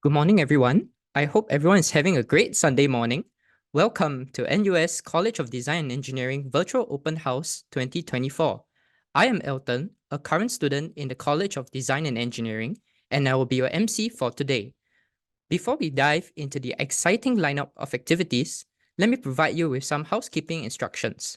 Good morning, everyone. I hope everyone is having a great Sunday morning. Welcome to NUS College of Design and Engineering Virtual Open House 2024. I am Elton, a current student in the College of Design and Engineering, and I will be your MC for today. Before we dive into the exciting lineup of activities, let me provide you with some housekeeping instructions.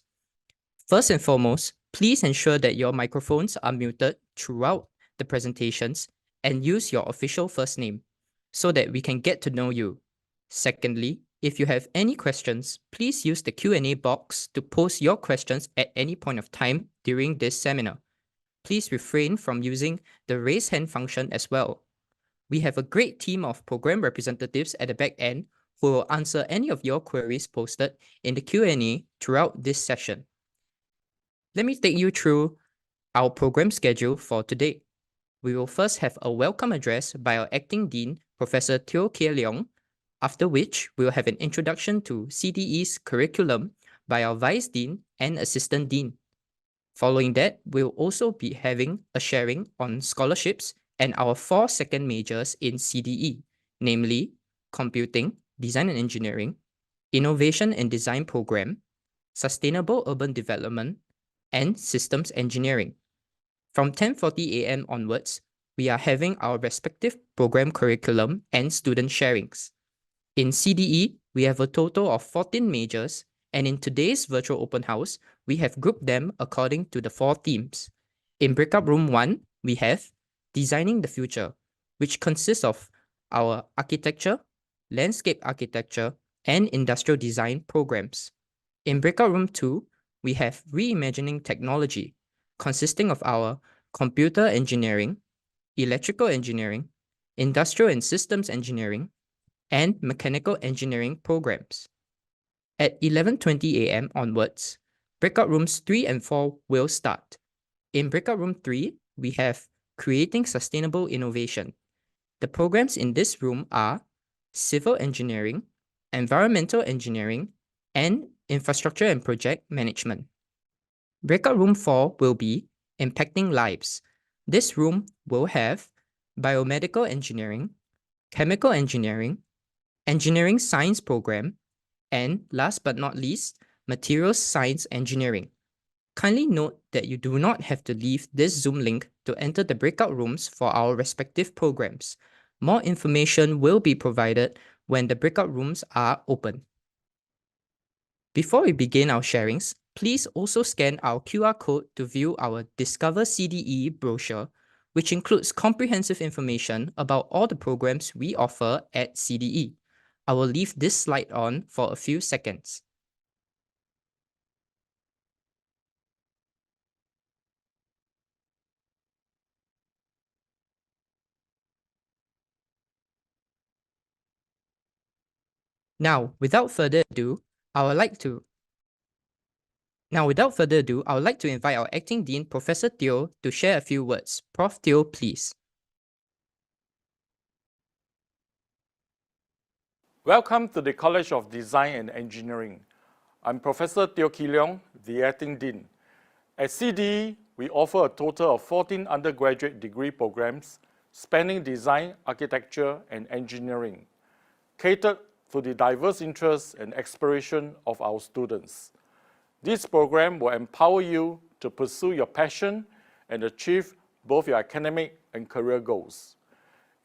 First and foremost, please ensure that your microphones are muted throughout the presentations and use your official first name, so that we can get to know you. Secondly, if you have any questions, please use the Q&A box to post your questions at any point of time during this seminar. Please refrain from using the raise hand function as well. We have a great team of program representatives at the back end who will answer any of your queries posted in the Q&A throughout this session. Let me take you through our program schedule for today. We will first have a welcome address by our Acting Dean, Professor Leong, after which we will have an introduction to CDE's curriculum by our Vice Dean and Assistant Dean. Following that, we'll also be having a sharing on scholarships and our 4 second majors in CDE, namely Computing, Design and Engineering, Innovation and Design Program, Sustainable Urban Development, and Systems Engineering. From 10:40 a.m. onwards, we are having our respective program curriculum and student sharings. In CDE, we have a total of 14 majors, and in today's virtual open house, we have grouped them according to the 4 themes. In breakout room 1, we have Designing the Future, which consists of our architecture, landscape architecture, and industrial design programs. In breakout room 2, we have Reimagining Technology, consisting of our computer engineering, electrical engineering, industrial and systems engineering, and mechanical engineering programs. At 11:20 a.m. onwards, breakout rooms 3 and 4 will start. In breakout room 3, we have Creating Sustainable Innovation. The programs in this room are Civil Engineering, Environmental Engineering, and Infrastructure and Project Management. Breakout room 4 will be Impacting Lives. This room will have Biomedical Engineering, Chemical Engineering, Engineering Science Program, and last but not least, Materials Science Engineering. Kindly note that you do not have to leave this Zoom link to enter the breakout rooms for our respective programs. More information will be provided when the breakout rooms are open. Before we begin our sharings, please also scan our QR code to view our Discover CDE brochure, which includes comprehensive information about all the programs we offer at CDE. I will leave this slide on for a few seconds. Now, without further ado, I would like to invite our Acting Dean, Professor Teo, to share a few words. Prof. Teo, please. Welcome to the College of Design and Engineering. I'm Professor Teo Leong, the Acting Dean. At CDE, we offer a total of 14 undergraduate degree programs spanning design, architecture, and engineering, catered to the diverse interests and aspiration of our students. This program will empower you to pursue your passion and achieve both your academic and career goals.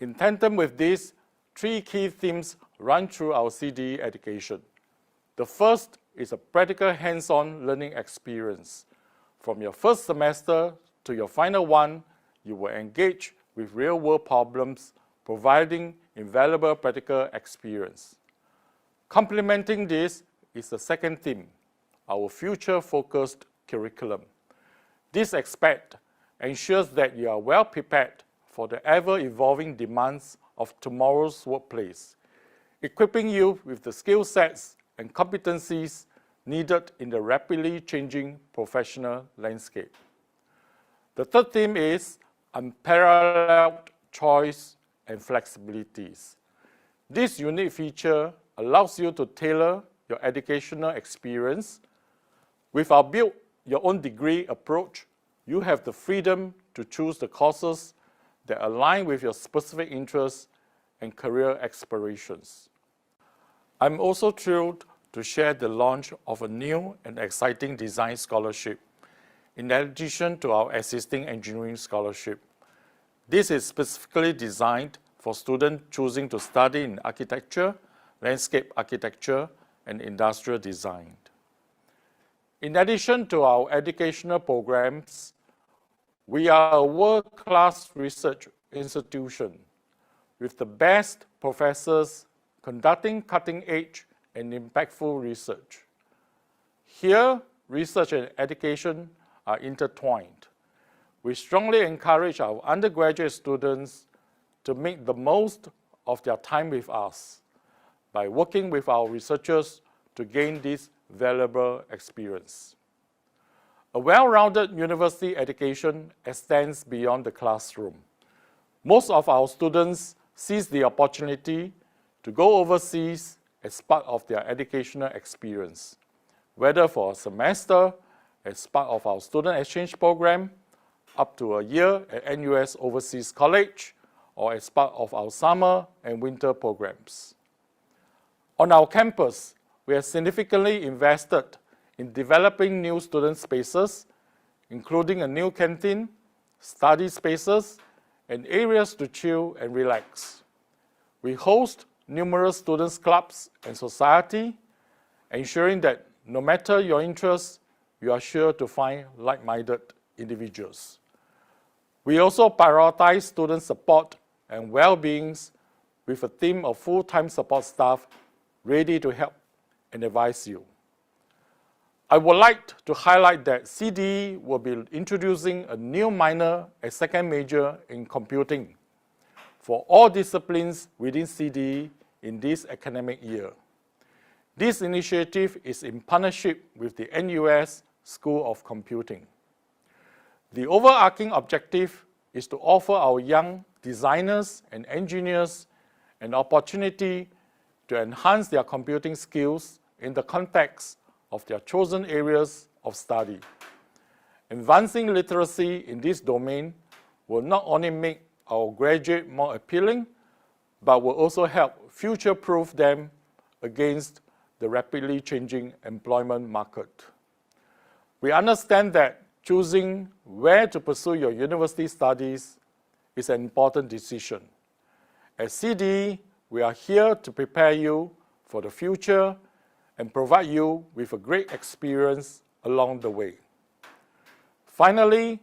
In tandem with this, 3 key themes run through our CDE education. The first is a practical hands-on learning experience. From your first semester to your final one, you will engage with real-world problems, providing invaluable practical experience. Complementing this is the second theme, our future-focused curriculum. This aspect ensures that you are well prepared for the ever-evolving demands of tomorrow's workplace, equipping you with the skill sets and competencies needed in the rapidly changing professional landscape. The third theme is unparalleled choice and flexibilities. This unique feature allows you to tailor your educational experience. With our build your own degree approach, you have the freedom to choose the courses that align with your specific interests and career explorations. I'm also thrilled to share the launch of a new and exciting design scholarship, in addition to our existing engineering scholarship. This is specifically designed for students choosing to study in architecture, landscape architecture, and industrial design. In addition to our educational programs, we are a world-class research institution with the best professors conducting cutting-edge and impactful research. Here, research and education are intertwined. We strongly encourage our undergraduate students to make the most of their time with us by working with our researchers to gain this valuable experience. A well-rounded university education extends beyond the classroom. Most of our students seize the opportunity to go overseas as part of their educational experience, whether for a semester, as part of our student exchange program, up to a year at NUS Overseas College, or as part of our summer and winter programs. On our campus, we have significantly invested in developing new student spaces, including a new canteen, study spaces, and areas to chill and relax. We host numerous students' clubs and society, ensuring that no matter your interests, you are sure to find like-minded individuals. We also prioritize student support and well-being with a team of full-time support staff ready to help and advise you. I would like to highlight that CDE will be introducing a new minor as second major in computing for all disciplines within CDE in this academic year. This initiative is in partnership with the NUS School of Computing. The overarching objective is to offer our young designers and engineers an opportunity to enhance their computing skills in the context of their chosen areas of study. Advancing literacy in this domain will not only make our graduates more appealing, but will also help future-proof them against the rapidly changing employment market. We understand that choosing where to pursue your university studies is an important decision. At CDE, we are here to prepare you for the future and provide you with a great experience along the way. Finally,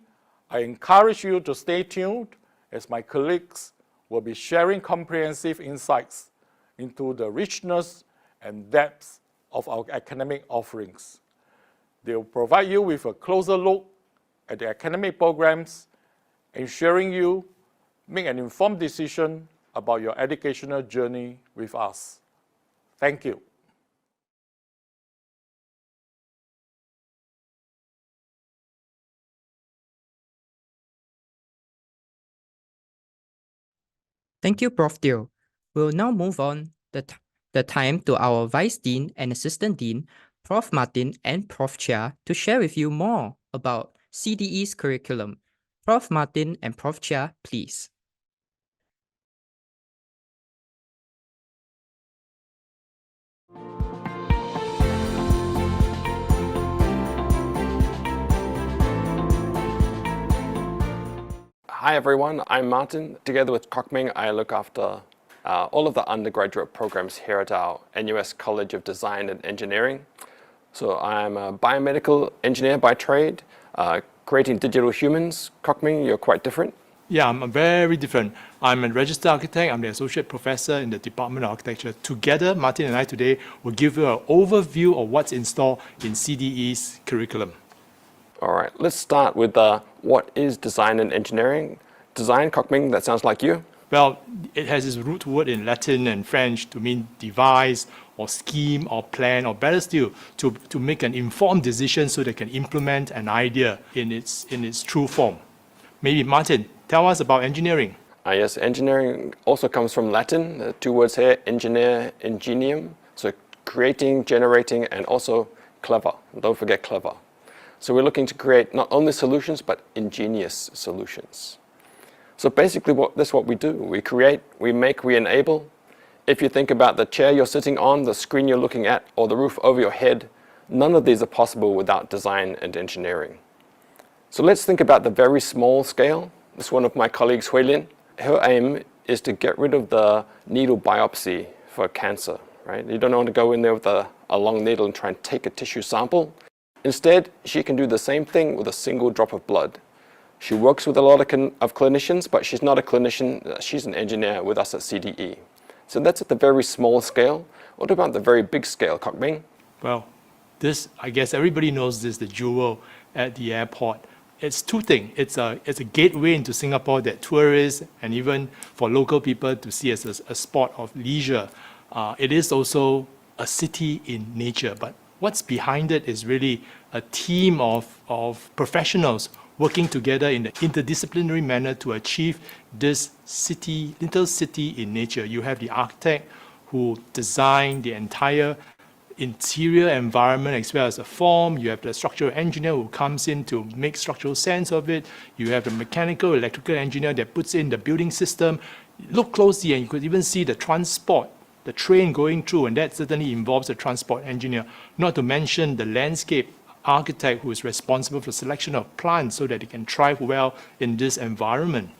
I encourage you to stay tuned as my colleagues will be sharing comprehensive insights into the richness and depth of our academic offerings. They will provide you with a closer look at the academic programs, ensuring you make an informed decision about your educational journey with us. Thank you. Thank you, Prof. Teo. We'll now move on the time to our Vice Dean and Assistant Dean, Prof. Martin and Prof. Chia, to share with you more about CDE's curriculum. Prof. Martin and Prof. Chia, please. Hi everyone, I'm Martin. Together with Ming, I look after all of the undergraduate programs here at our NUS College of Design and Engineering. So I'm a biomedical engineer by trade, creating digital humans. Ming, you're quite different. Yeah, I'm very different. I'm a registered architect. I'm the associate professor in the Department of Architecture. Together, Martin and I today will give you an overview of what's in store in CDE's curriculum. All right, let's start with what is design and engineering. Design, Ming, that sounds like you. Well, it has its root word in Latin and French to mean devise or scheme or plan, or better still, to make an informed decision so they can implement an idea in its true form. Maybe Martin, tell us about engineering. Yes, engineering also comes from Latin. Two words here, engineer, ingenium. So creating, generating, and also clever. Don't forget clever. So we're looking to create not only solutions, but ingenious solutions. So basically that's what we do. We create, we make, we enable. If you think about the chair you're sitting on, the screen you're looking at, or the roof over your head, none of these are possible without design and engineering. So let's think about the very small scale. This is one of my colleagues, Huilin. Her aim is to get rid of the needle biopsy for cancer, right? You don't want to go in there with a long needle and try and take a tissue sample. Instead, she can do the same thing with a single drop of blood. She works with a lot of clinicians, but she's not a clinician, she's an engineer with us at CDE. So that's at the very small scale. What about the very big scale, Ming? Well, this, I guess everybody knows this, the jewel at the airport. It's two things. It's a gateway into Singapore that tourists and even for local people to see as a spot of leisure. It is also a city in nature, but what's behind it is really a team of professionals working together in an interdisciplinary manner to achieve this city, little city in nature. You have the architect who designed the entire interior environment as well as the form. You have the structural engineer who comes in to make structural sense of it. You have the mechanical, electrical engineer that puts in the building system. Look closely and you could even see the transport, the train going through, and that certainly involves the transport engineer. Not to mention the landscape architect who is responsible for selection of plants so that they can thrive well in this environment.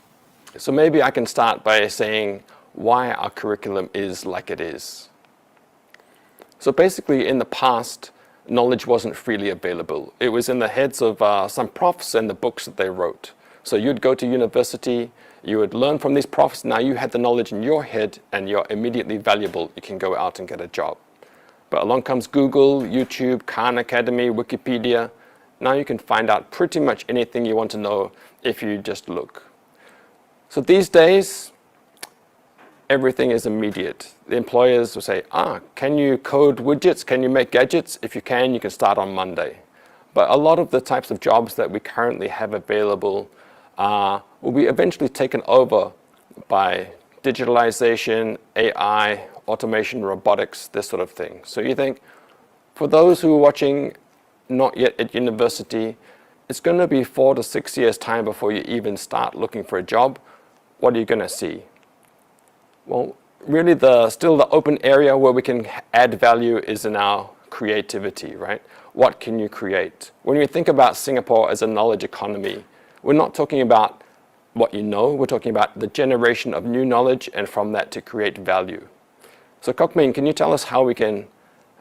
So maybe I can start by saying why our curriculum is like it is. So basically, in the past, knowledge wasn't freely available. It was in the heads of some profs and the books that they wrote. So you'd go to university, you would learn from these profs, now you had the knowledge in your head and you're immediately valuable. You can go out and get a job. But along comes Google, YouTube, Khan Academy, Wikipedia. Now you can find out pretty much anything you want to know if you just look. So these days, everything is immediate. The employers will say, can you code widgets? Can you make gadgets? If you can start on Monday. But a lot of the types of jobs that we currently have available will be eventually taken over by digitalization, AI, automation, robotics, this sort of thing. So you think, for those who are watching not yet at university, it's going to be 4 to 6 years time before you even start looking for a job. What are you going to see? Well, really still the open area where we can add value is in our creativity, right? What can you create? When we think about Singapore as a knowledge economy, we're not talking about what you know, we're talking about the generation of new knowledge and from that to create value. So Ming, can you tell us how we can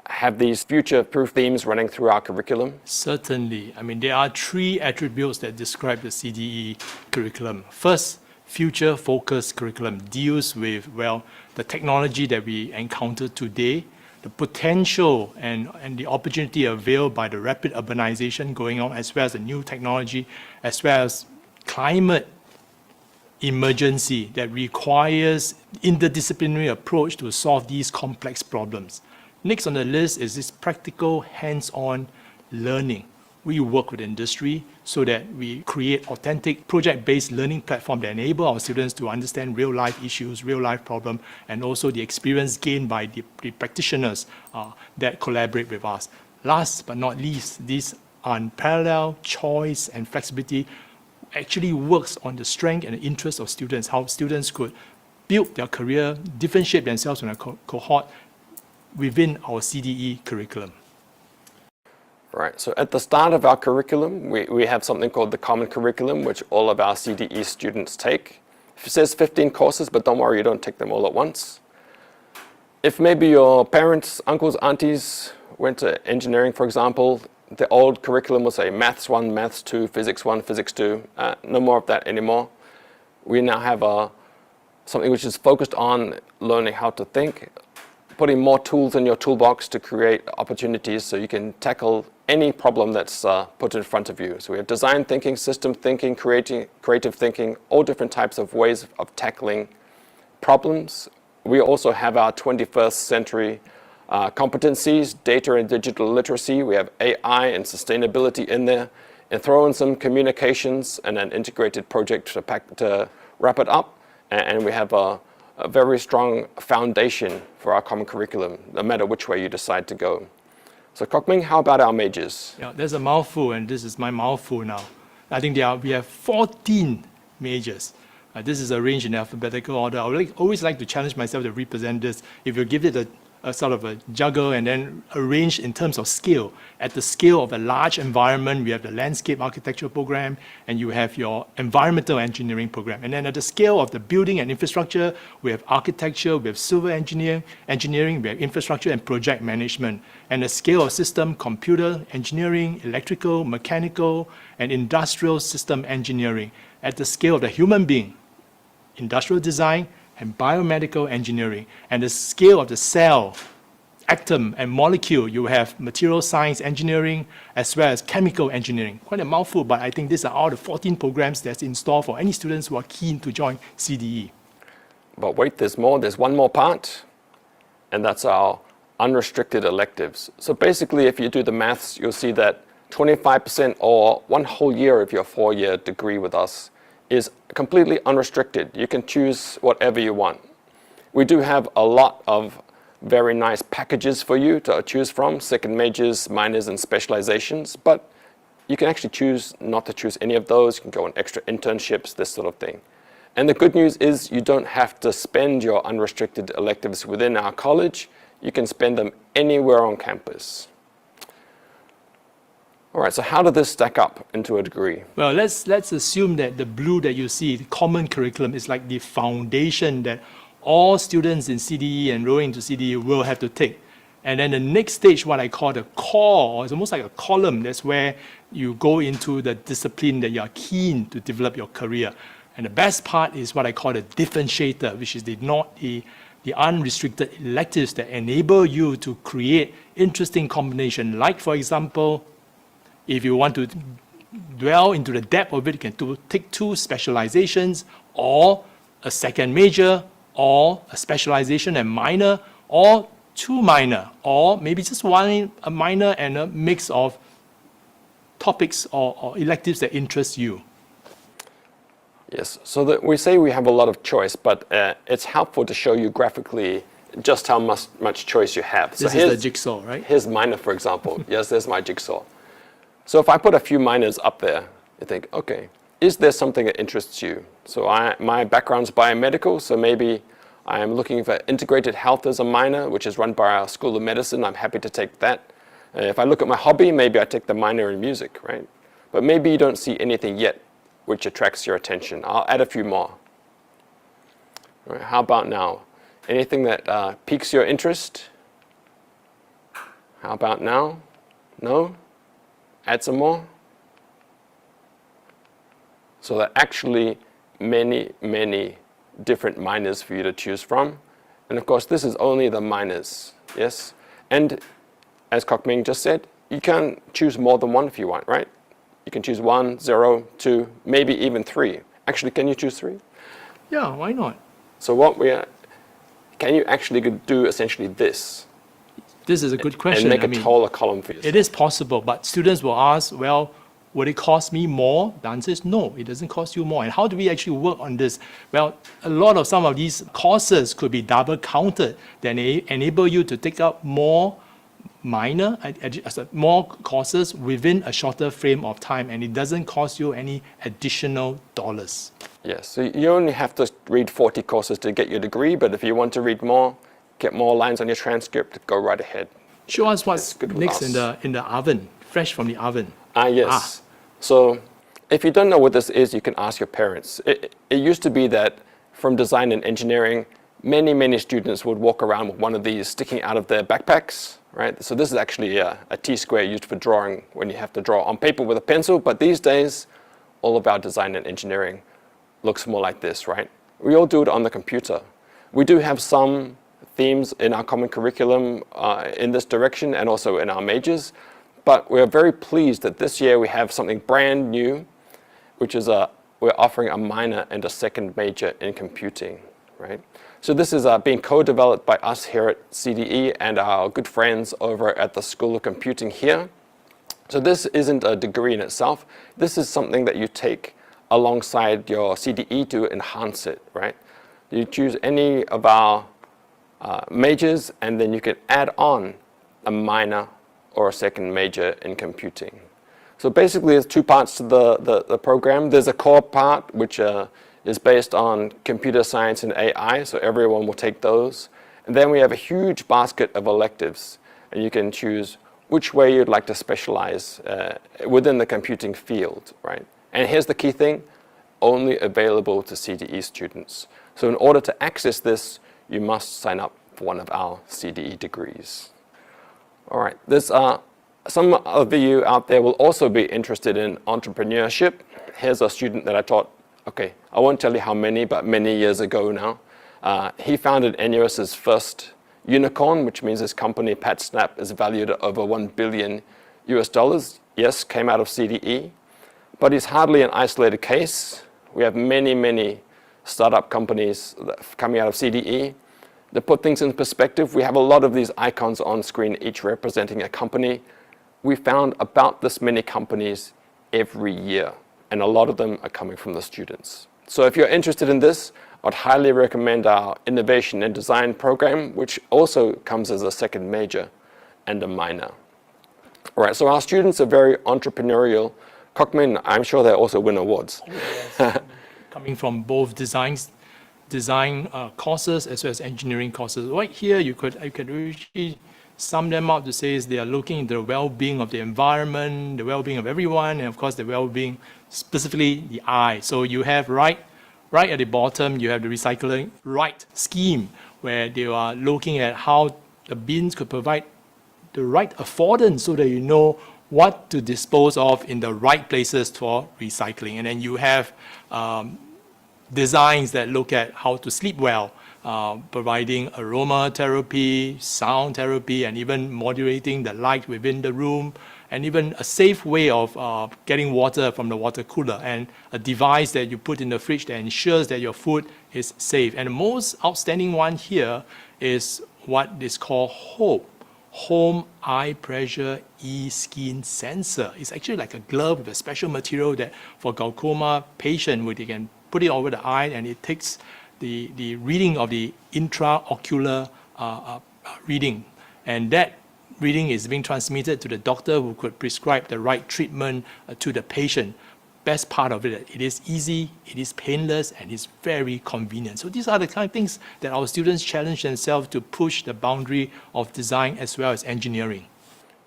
have these future-proof themes running through our curriculum? Certainly. I mean, there are 3 attributes that describe the CDE curriculum. First, future-focused curriculum deals with, well, the technology that we encounter today, the potential and the opportunity availed by the rapid urbanization going on, as well as the new technology, as well as climate emergency that requires interdisciplinary approach to solve these complex problems. Next on the list is this practical hands-on learning. We work with industry so that we create authentic project-based learning platform that enable our students to understand real-life issues, real-life problems, and also the experience gained by the practitioners that collaborate with us. Last but not least, this unparalleled choice and flexibility actually works on the strength and the interest of students, how students could build their career, differentiate themselves in a cohort within our CDE curriculum. Right, so at the start of our curriculum, we have something called the Common Curriculum, which all of our CDE students take. It says 15 courses, but don't worry, you don't take them all at once. If maybe your parents, uncles, aunties went to engineering, for example, the old curriculum will say Maths 1, Maths 2, Physics 1, Physics 2. No more of that anymore. We now have something which is focused on learning how to think, putting more tools in your toolbox to create opportunities so you can tackle any problem that's put in front of you. So we have design thinking, system thinking, creative thinking, all different types of ways of tackling problems. We also have our 21st century competencies, data and digital literacy. We have AI and sustainability in there, and throw in some communications and an integrated project to wrap it up. And we have a very strong foundation for our common curriculum, no matter which way you decide to go. So Ming, how about our majors? Yeah, there's a mouthful, and this is my mouthful now. I think we have 14 majors. This is arranged in alphabetical order. I would always like to challenge myself to represent this. If you give it a sort of a juggle and then arrange in terms of scale. At the scale of a large environment, we have the landscape architecture program, and you have your environmental engineering program. And then at the scale of the building and infrastructure, we have architecture, we have civil engineering, we have infrastructure and project management. And the scale of system, computer engineering, electrical, mechanical, and industrial system engineering. At the scale of the human being, industrial design, and biomedical engineering. And the scale of the cell, atom, and molecule, you have material science engineering as well as chemical engineering. Quite a mouthful, but I think these are all the 14 programs that's in store for any students who are keen to join CDE. But wait, there's more. There's one more part, and that's our unrestricted electives. So basically, if you do the maths, you'll see that 25% or one whole year of your 4-year degree with us is completely unrestricted. You can choose whatever you want. We do have a lot of very nice packages for you to choose from, second majors, minors, and specializations, but you can actually choose not to choose any of those. You can go on extra internships, this sort of thing. And the good news is you don't have to spend your unrestricted electives within our college. You can spend them anywhere on campus. All right, so how did this stack up into a degree? Well, let's assume that the blue that you see, the common curriculum, is like the foundation that all students in CDE enrolling into CDE will have to take. And then the next stage, what I call the core, or it's almost like a column, that's where you go into the discipline that you are keen to develop your career. And the best part is what I call the differentiator, which is the unrestricted electives that enable you to create interesting combination. Like, for example, if you want to dwell into the depth of it, you can take 2 specializations, or a second major, or a specialization and minor, or 2 minor, or maybe just a minor and a mix of topics or electives that interest you. Yes, so that we say we have a lot of choice, but it's helpful to show you graphically just how much choice you have. This is the jigsaw, right? Here's minor, for example. Yes, there's my jigsaw. So if I put a few minors up there, you think, okay, is there something that interests you? So my background's biomedical, so maybe I'm looking for integrated health as a minor, which is run by our School of Medicine. I'm happy to take that. If I look at my hobby, maybe I take the minor in music, right? But maybe you don't see anything yet which attracts your attention. I'll add a few more. All right, how about now? Anything that piques your interest? How about now? No? Add some more. So there are actually many, many different minors for you to choose from. And of course, this is only the minors, yes? And as Ming just said, you can choose more than one if you want, right? You can choose 1, 0, 2, maybe even 3. Actually, can you choose 3? Yeah, why not? So can you actually do essentially this? This is a good question. And make a taller column for yourself. It is possible, but students will ask, well, would it cost me more? The answer is no, it doesn't cost you more. And how do we actually work on this? Well, some of these courses could be double counted, that enable you to take up more more courses within a shorter frame of time, and it doesn't cost you any additional dollars. Yes, so you only have to read 40 courses to get your degree, but if you want to read more, get more lines on your transcript, go right ahead. Show us what's next in the oven, fresh from the oven. Yes. So if you don't know what this is, you can ask your parents. It used to be that from design and engineering, many students would walk around with one of these sticking out of their backpacks, right? So this is actually a T-square used for drawing when you have to draw on paper with a pencil, but these days, all of our design and engineering looks more like this, right? We all do it on the computer. We do have some themes in our common curriculum in this direction and also in our majors, but we're very pleased that this year we have something brand new, which is we're offering a minor and a second major in computing, right? So this is being co-developed by us here at CDE and our good friends over at the School of Computing here. So this isn't a degree in itself. This is something that you take alongside your CDE to enhance it, right? You choose any of our majors, and then you can add on a minor or a second major in computing. So basically, there's 2 parts to the program. There's a core part, which is based on computer science and AI, so everyone will take those. And then we have a huge basket of electives, and you can choose which way you'd like to specialize within the computing field, right? And here's the key thing, only available to CDE students. So in order to access this, you must sign up for one of our CDE degrees. All right, there's some of you out there will also be interested in entrepreneurship. Here's a student that I taught, okay, I won't tell you how many, but many years ago now. He founded NUS's first unicorn, which means his company, PatSnap, is valued at over $1 billion US. Yes, came out of CDE, but he's hardly an isolated case. We have many, many startup companies coming out of CDE. To put things in perspective, we have a lot of these icons on screen, each representing a company. We found about this many companies every year, and a lot of them are coming from the students. So if you're interested in this, I'd highly recommend our Innovation and Design program, which also comes as a second major and a minor. All right, so our students are very entrepreneurial. Cockman, I'm sure they also win awards. Coming from both design courses as well as engineering courses. Right here, you could really sum them up to say is they are looking at the well-being of the environment, the well-being of everyone, and of course the well-being, specifically the eye. So you have right at the bottom, you have the recycling right scheme, where they are looking at how the bins could provide the right affordance so that you know what to dispose of in the right places for recycling. And then you have designs that look at how to sleep well, providing aromatherapy, sound therapy, and even modulating the light within the room, and even a safe way of getting water from the water cooler, and a device that you put in the fridge that ensures that your food is safe. And the most outstanding one here is what is called Home Eye Pressure E-Skin Sensor. It's actually like a glove with a special material that for glaucoma patient, where they can put it over the eye and it takes the reading of the intraocular reading. And that reading is being transmitted to the doctor, who could prescribe the right treatment to the patient. Best part of it is easy, it is painless, and it's very convenient. So these are the kind of things that our students challenge themselves to push the boundary of design as well as engineering.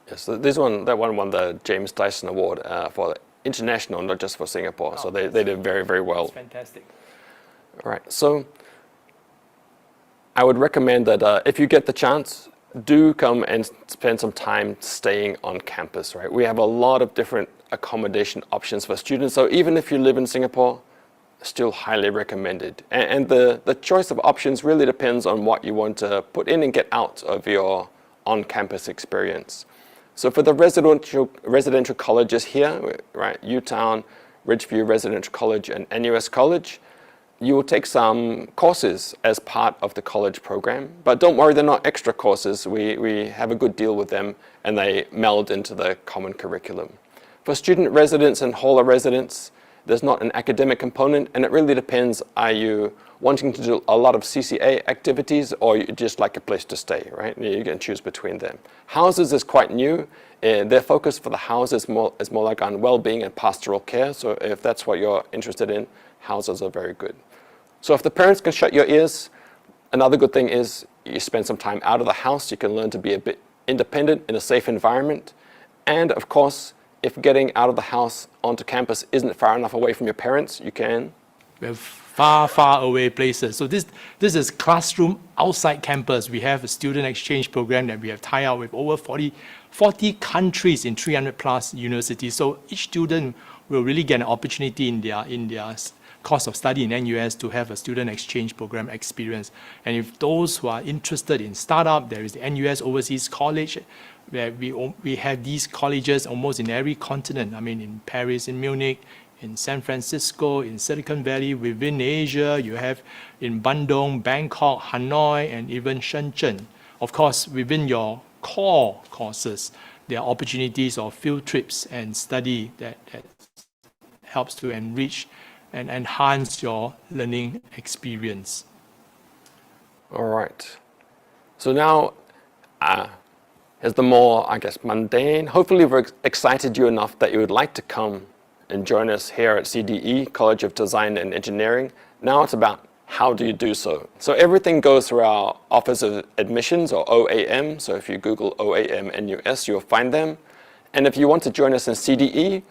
Yes, so that one won the James Dyson Award for international, not just for Singapore. So they did very, very well. That's fantastic. All right, so I would recommend that if you get the chance, do come and spend some time staying on campus, right? We have a lot of different accommodation options for students. So even if you live in Singapore, still highly recommended. And the choice of options really depends on what you want to put in and get out of your on-campus experience. So for the residential colleges here, right, UTown, Ridgeview Residential College, and NUS College, you will take some courses as part of the college program. But don't worry, they're not extra courses. We have a good deal with them, and they meld into the common curriculum. For student residents and hauler residents, there's not an academic component, and it really depends, are you wanting to do a lot of CCA activities, or you just like a place to stay, right? You can choose between them. Houses is quite new. Their focus for the houses is more like on well-being and pastoral care, so if that's what you're interested in, houses are very good. So if the parents can shut your ears, another good thing is you spend some time out of the house, you can learn to be a bit independent in a safe environment, and of course, if getting out of the house onto campus isn't far enough away from your parents, you can. We have far away places. So this is classroom outside campus. We have a student exchange program that we have tied up with over 40 countries in 300 plus universities. So each student will really get an opportunity in their course of study in NUS to have a student exchange program experience. And if those who are interested in startup, there is the NUS Overseas College, where we have these colleges almost in every continent. I mean, in Paris, in Munich, in San Francisco, in Silicon Valley, within Asia, you have in Bandung, Bangkok, Hanoi, and even Shenzhen. Of course, within your core courses, there are opportunities of field trips and study that helps to enrich and enhance your learning experience. All right. So now, here's the more, I guess, mundane. Hopefully we've excited you enough that you would like to come and join us here at CDE, College of Design and Engineering. Now it's about how do you do so. So everything goes through our Office of Admissions, or OAM. So if you Google OAM NUS, you'll find them. And if you want to join us in CDE,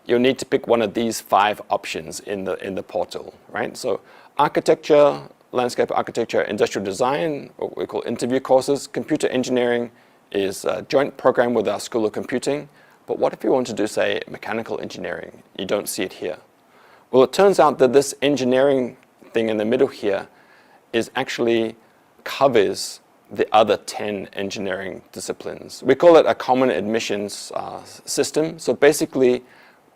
you'll need to pick one of these 5 options in the portal, right? So architecture, landscape architecture, industrial design, what we call interview courses. Computer engineering is a joint program with our School of Computing. But what if you want to do, say, mechanical engineering? You don't see it here. Well, it turns out that this engineering thing in the middle here is actually covers the other 10 engineering disciplines. We call it a common admissions system. So basically,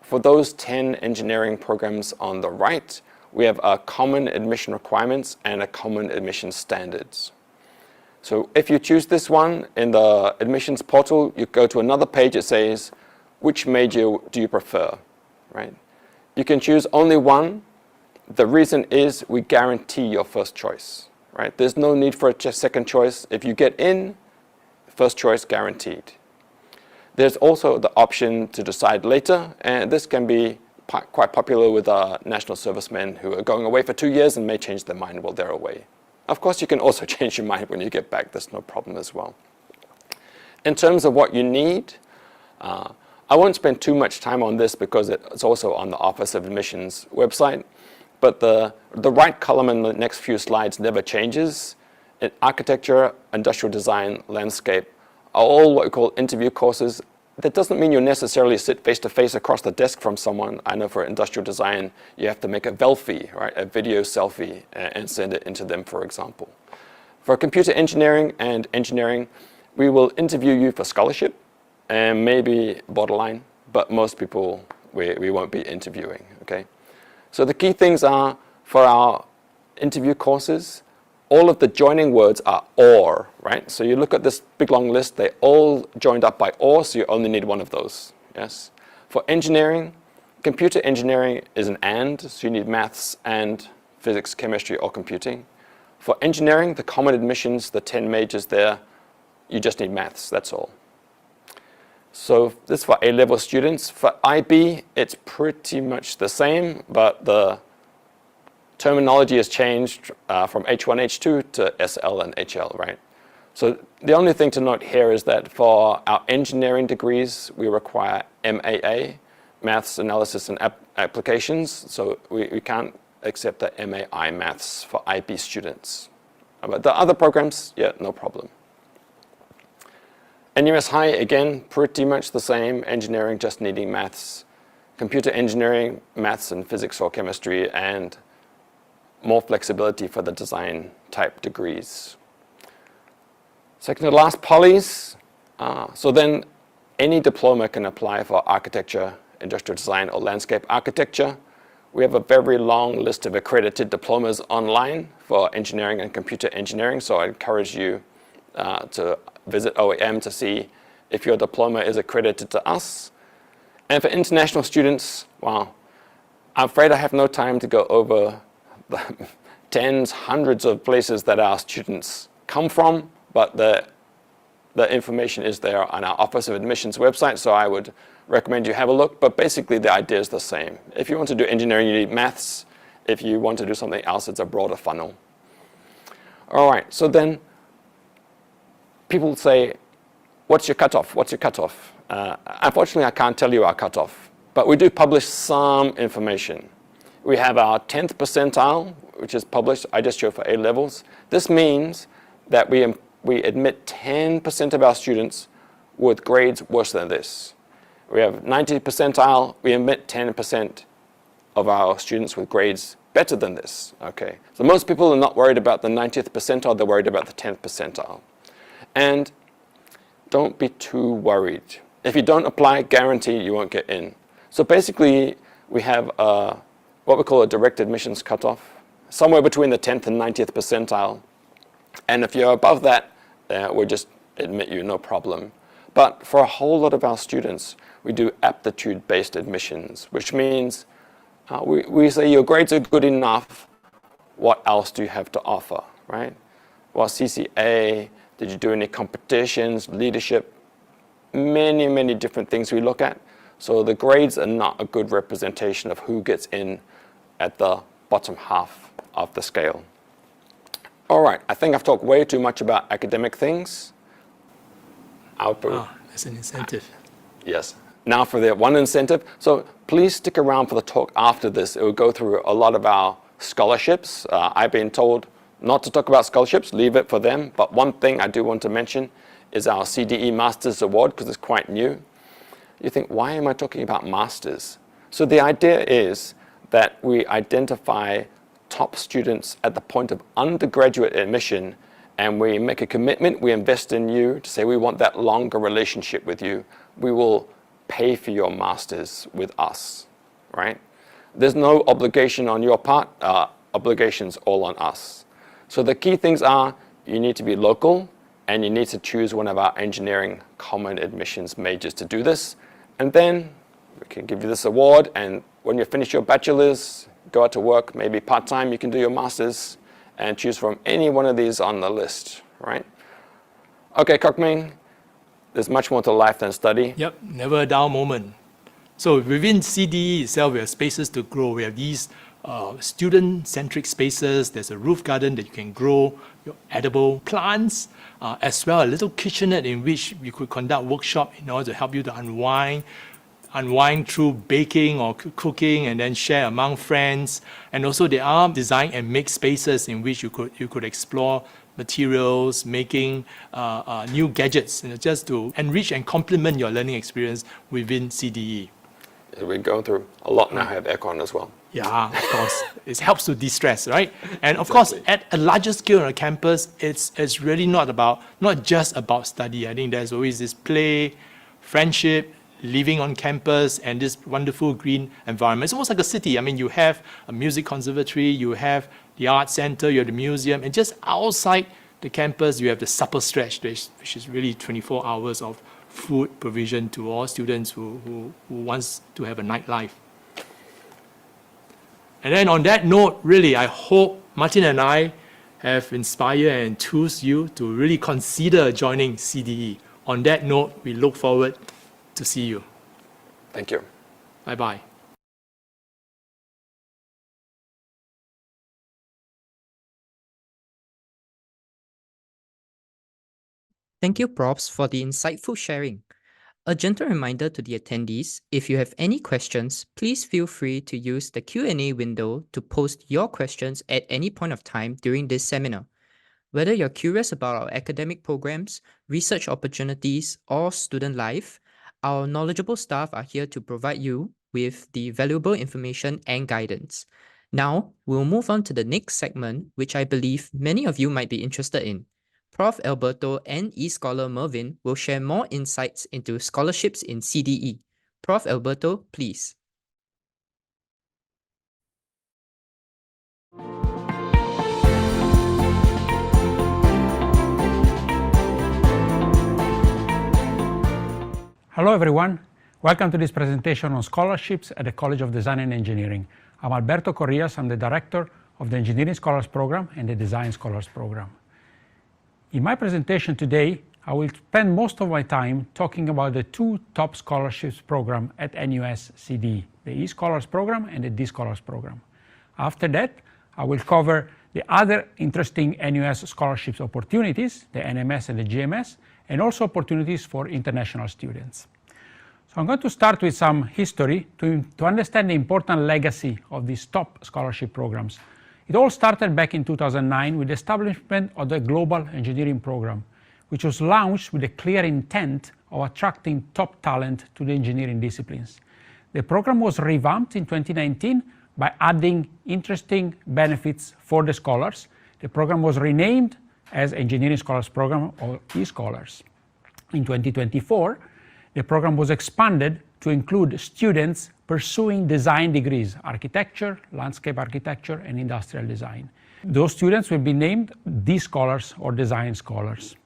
for those 10 engineering programs on the right, we have a common admission requirements and a common admission standards. So if you choose this one in the admissions portal, you go to another page that says, which major do you prefer, right? You can choose only one. The reason is we guarantee your first choice, right? There's no need for a second choice. If you get in, first choice guaranteed. There's also the option to decide later, and this can be quite popular with national servicemen who are going away for 2 years and may change their mind while they're away. Of course, you can also change your mind when you get back. There's no problem as well. In terms of what you need, I won't spend too much time on this because it's also on the Office of Admissions website, but the right column in the next few slides never changes. Architecture, industrial design, landscape are all what we call interview courses. That doesn't mean you necessarily sit face-to-face across the desk from someone. I know for industrial design, you have to make a Velfie, right, a video selfie, and send it into them, for example. For computer engineering and engineering, we will interview you for scholarship and maybe borderline, but most people we won't be interviewing, okay? So the key things are, for our interview courses, all of the joining words are or, right? So you look at this big long list, they all joined up by or, so you only need one of those, yes? For engineering, computer engineering is an and, so you need maths and physics, chemistry, or computing. For engineering, the common admissions, the 10 majors there, you just need maths, that's all. So this is for A-level students. For IB, it's pretty much the same, but the terminology has changed from H1, H2 to SL and HL, right? So the only thing to note here is that for our engineering degrees, we require MAA, Maths, Analysis, and Applications. So we can't accept the MAI Maths for IB students. But the other programs, yeah, no problem. NUS High, again, pretty much the same. Engineering, just needing maths. Computer engineering, maths and physics or chemistry, and more flexibility for the design type degrees. Second to last, polys. So then any diploma can apply for architecture, industrial design, or landscape architecture. We have a very long list of accredited diplomas online for engineering and computer engineering, so I encourage you to visit OAM to see if your diploma is accredited to us. And for international students, well, I'm afraid I have no time to go over the tens, hundreds of places that our students come from, but the information is there on our Office of Admissions website, so I would recommend you have a look. But basically, the idea is the same. If you want to do engineering, you need maths. If you want to do something else, it's a broader funnel. All right, so then people say, what's your cutoff? What's your cutoff? Unfortunately, I can't tell you our cutoff, but we do publish some information. We have our 10th percentile, which is published, I just showed for A levels. This means that we admit 10% of our students with grades worse than this. We have 90th percentile, we admit 10% of our students with grades better than this, okay? So most people are not worried about the 90th percentile, they're worried about the 10th percentile. And don't be too worried. If you don't apply, guarantee you won't get in. So basically, we have what we call a direct admissions cutoff, somewhere between the 10th and 90th percentile. And if you're above that, we'll just admit you, no problem. But for a whole lot of our students, we do aptitude-based admissions, which means we say your grades are good enough, what else do you have to offer, right? Well, CCA, did you do any competitions, leadership, many, many different things we look at. So the grades are not a good representation of who gets in at the bottom half of the scale. All right, I think I've talked way too much about academic things. That's an incentive. Yes. Now for the one incentive. So please stick around for the talk after this. It will go through a lot of our scholarships. I've been told not to talk about scholarships, leave it for them. But one thing I do want to mention is our CDE Masters Award, because it's quite new. You think, why am I talking about masters? So the idea is that we identify top students at the point of undergraduate admission, and we make a commitment, we invest in you to say we want that longer relationship with you. We will pay for your masters with us, right? There's no obligation on your part, obligations all on us. So the key things are, you need to be local, and you need to choose one of our engineering common admissions majors to do this. And then we can give you this award, and when you finish your bachelor's, go out to work, maybe part-time, you can do your master's and choose from any one of these on the list, right? Okay, Ming, there's much more to life than study. Yep, never a dull moment. So within CDE itself, we have spaces to grow. We have these student-centric spaces. There's a roof garden that you can grow your edible plants, as well a little kitchenette in which you could conduct workshop in order to help you to unwind through baking or cooking and then share among friends. And also there are design and make spaces in which you could explore materials, making new gadgets, just to enrich and complement your learning experience within CDE. We're going through a lot now, have aircon as well. Yeah, of course. It helps to de-stress, right? And of course, at a larger scale on a campus, it's really not just about study. I think there's always this play, friendship, living on campus, and this wonderful green environment. It's almost like a city. I mean, you have a music conservatory, you have the art center, you have the museum, and just outside the campus, you have the supper stretch, which is really 24 hours of food provision to all students who wants to have a nightlife. And then on that note, really, I hope Martin and I have inspired and enthused you to really consider joining CDE. On that note, we look forward to see you. Thank you. Bye-bye. Thank you, Profs, for the insightful sharing. A gentle reminder to the attendees, if you have any questions, please feel free to use the Q&A window to post your questions at any point of time during this seminar. Whether you're curious about our academic programs, research opportunities, or student life, our knowledgeable staff are here to provide you with the valuable information and guidance. Now, we'll move on to the next segment, which I believe many of you might be interested in. Prof. Alberto and e-scholar Mervyn will share more insights into scholarships in CDE. Prof. Alberto, please. Hello everyone, welcome to this presentation on scholarships at the College of Design and Engineering. I'm Alberto Corrias, I'm the Director of the Engineering Scholars Program and the Design Scholars Program. In my presentation today, I will spend most of my time talking about the two top scholarships program at NUS CDE, the E-Scholars Program and the D-Scholars Program. After that, I will cover the other interesting NUS scholarships opportunities, the NMS and the GMS, and also opportunities for international students. So I'm going to start with some history to understand the important legacy of these top scholarship programs. It all started back in 2009 with the establishment of the Global Engineering Program, which was launched with a clear intent of attracting top talent to the engineering disciplines. The program was revamped in 2019 by adding interesting benefits for the scholars. The program was renamed as Engineering Scholars Program or E-Scholars. In 2024, the program was expanded to include students pursuing design degrees, architecture, landscape architecture, and industrial design. Those students will be named D-Scholars or Design Scholars.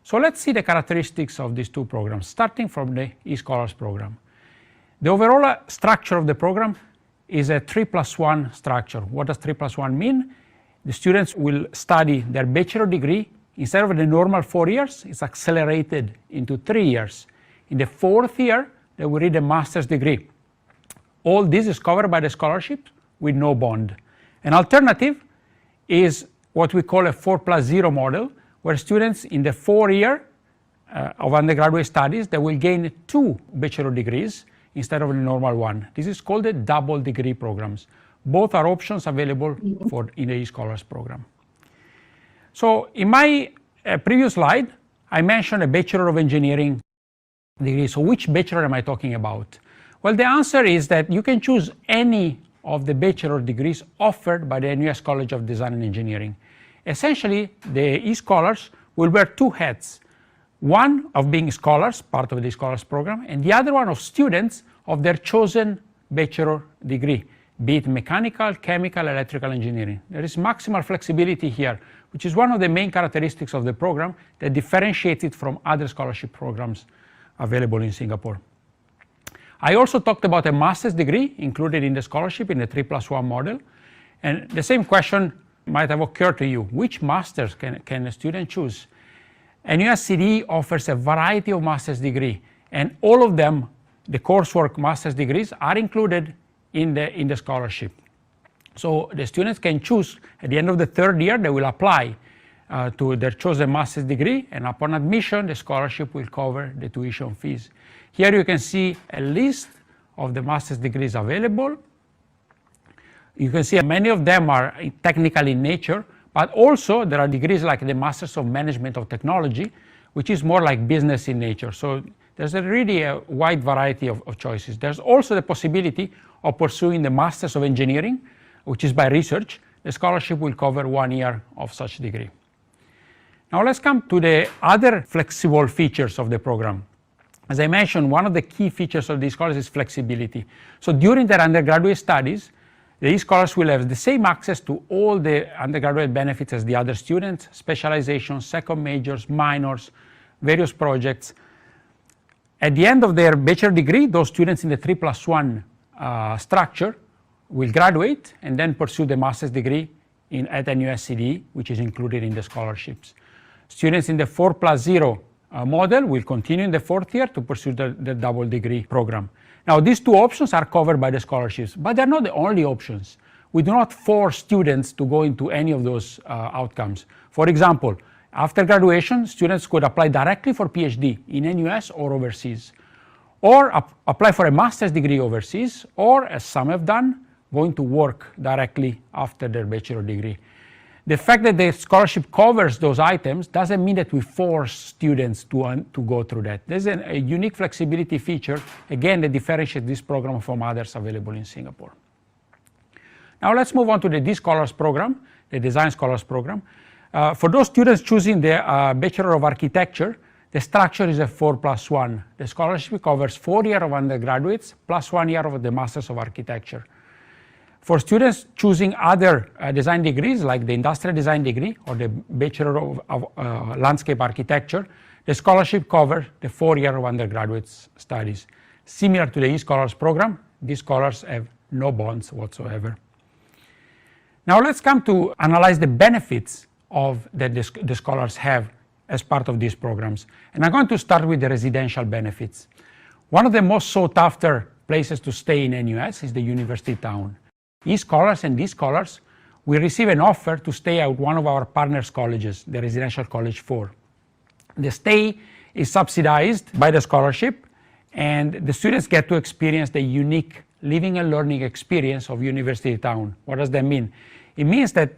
So let's see the characteristics of these two programs, starting from the E-Scholars program. The overall structure of the program is a 3+1 structure. What does 3+1 mean? The students will study their bachelor degree. Instead of the normal 4 years, it's accelerated into 3 years. In the fourth year, they will read a master's degree. All this is covered by the scholarship with no bond. An alternative is what we call a 4+0 model, where students in the 4-year of undergraduate studies, they will gain 2 bachelor degrees instead of the normal one. This is called the double degree programs. Both are options available in the eScholars program. So in my previous slide, I mentioned a Bachelor of Engineering degree. So which bachelor am I talking about? Well, the answer is that you can choose any of the bachelor degrees offered by the NUS College of Design and Engineering. Essentially, the eScholars will wear 2 hats. One of being scholars, part of the scholars program, and the other one of students of their chosen bachelor degree, be it mechanical, chemical, electrical engineering. There is maximal flexibility here, which is one of the main characteristics of the program that differentiates it from other scholarship programs available in Singapore. I also talked about a master's degree included in the scholarship in the 3+1 model. And the same question might have occurred to you. Which masters can a student choose? NUS CDE offers a variety of master's degree, and all of them, the coursework master's degrees, are included in the scholarship. So the students can choose, at the end of the 3rd year, they will apply to their chosen master's degree, and upon admission, the scholarship will cover the tuition fees. Here you can see a list of the master's degrees available. You can see many of them are technical in nature, but also there are degrees like the Masters of Management of Technology, which is more like business in nature. So there's really a wide variety of choices. There's also the possibility of pursuing the Masters of Engineering, which is by research. The scholarship will cover 1 year of such degree. Now let's come to the other flexible features of the program. As I mentioned, one of the key features of these scholars is flexibility. So during their undergraduate studies, the scholars will have the same access to all the undergraduate benefits as the other students: specializations, second majors, minors, various projects. At the end of their bachelor degree, those students in the 3+1 structure will graduate and then pursue the master's degree at NUS CDE, which is included in the scholarships. Students in the 4+0 model will continue in the 4th year to pursue the double degree program. Now, these 2 options are covered by the scholarships, but they're not the only options. We do not force students to go into any of those outcomes. For example, after graduation, students could apply directly for PhD in NUS or overseas, or apply for a master's degree overseas, or, as some have done, going to work directly after their bachelor degree. The fact that the scholarship covers those items doesn't mean that we force students to go through that. There's a unique flexibility feature, again, that differentiates this program from others available in Singapore. Now let's move on to the D Scholars program, the Design Scholars program. For those students choosing the Bachelor of Architecture, the structure is a 4+1. The scholarship covers 4 years of undergraduates plus 1 year of the Masters of Architecture. For students choosing other design degrees, like the Industrial Design degree or the Bachelor of Landscape Architecture, the scholarship covers the 4 years of undergraduate studies. Similar to the eScholars program, these scholars have no bonds whatsoever. Now let's come to analyze the benefits that the scholars have as part of these programs. And I'm going to start with the residential benefits. One of the most sought after places to stay in NUS is the university town. eScholars and D-Scholars will receive an offer to stay at one of our partners colleges, the Residential College 4. The stay is subsidized by the scholarship, and the students get to experience the unique living and learning experience of university town. What does that mean? It means that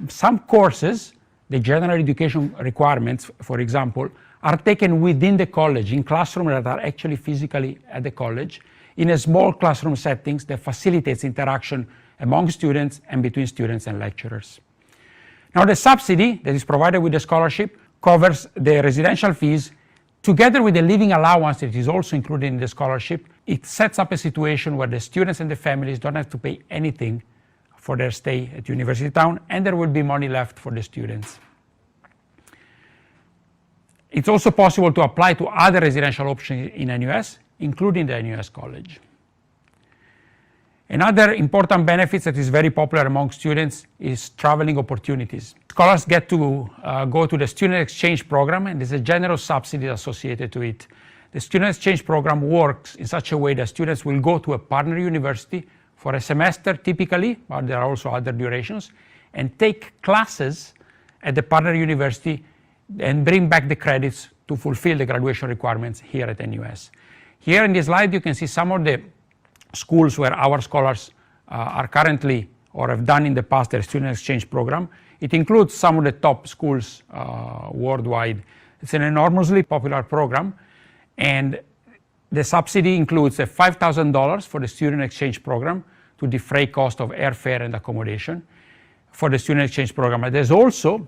some courses, the general education requirements, for example, are taken within the college in classrooms that are actually physically at the college, in a small classroom settings that facilitates interaction among students and between students and lecturers. Now, the subsidy that is provided with the scholarship covers the residential fees together with the living allowance that is also included in the scholarship. It sets up a situation where the students and the families don't have to pay anything for their stay at University Town, and there will be money left for the students. It's also possible to apply to other residential options in NUS, including the NUS College. Another important benefit that is very popular among students is traveling opportunities. Scholars get to go to the student exchange program, and there's a generous subsidy associated to it. The student exchange program works in such a way that students will go to a partner university for a semester typically, but there are also other durations, and take classes at the partner university and bring back the credits to fulfill the graduation requirements here at NUS. Here in this slide you can see some of the schools where our scholars are currently or have done in the past their student exchange program. It includes some of the top schools worldwide. It's an enormously popular program, and the subsidy includes a $5,000 for the student exchange program to defray cost of airfare and accommodation for the student exchange program. And there's also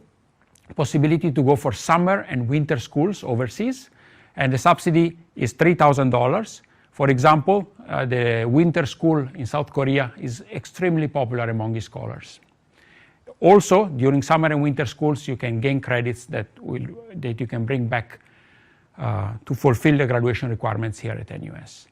possibility to go for summer and winter schools overseas, and the subsidy is $3,000. For example, the winter school in South Korea is extremely popular among the scholars. Also, during summer and winter schools, you can gain credits that you can bring back to fulfill the graduation requirements here at NUS.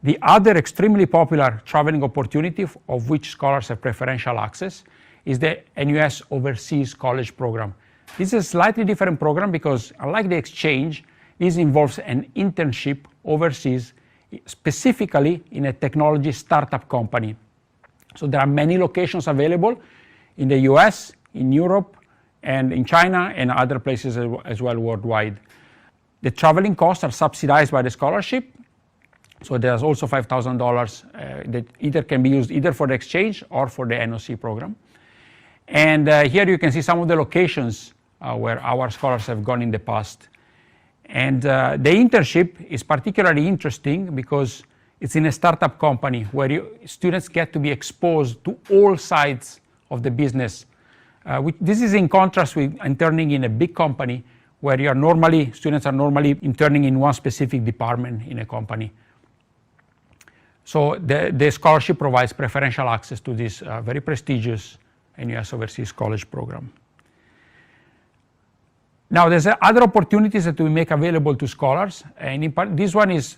The other extremely popular traveling opportunity of which scholars have preferential access is the NUS Overseas College Program. This is a slightly different program because, unlike the exchange, this involves an internship overseas, specifically in a technology startup company. So there are many locations available in the US, in Europe, and in China, and other places as well worldwide. The traveling costs are subsidized by the scholarship. So there's also $5,000 that either can be used either for the exchange or for the NOC program. And here you can see some of the locations where our scholars have gone in the past. And the internship is particularly interesting because it's in a startup company where students get to be exposed to all sides of the business. This is in contrast with interning in a big company where students are normally interning in one specific department in a company. So the scholarship provides preferential access to this very prestigious NUS Overseas College program. Now, there's other opportunities that we make available to scholars, and in part, this one is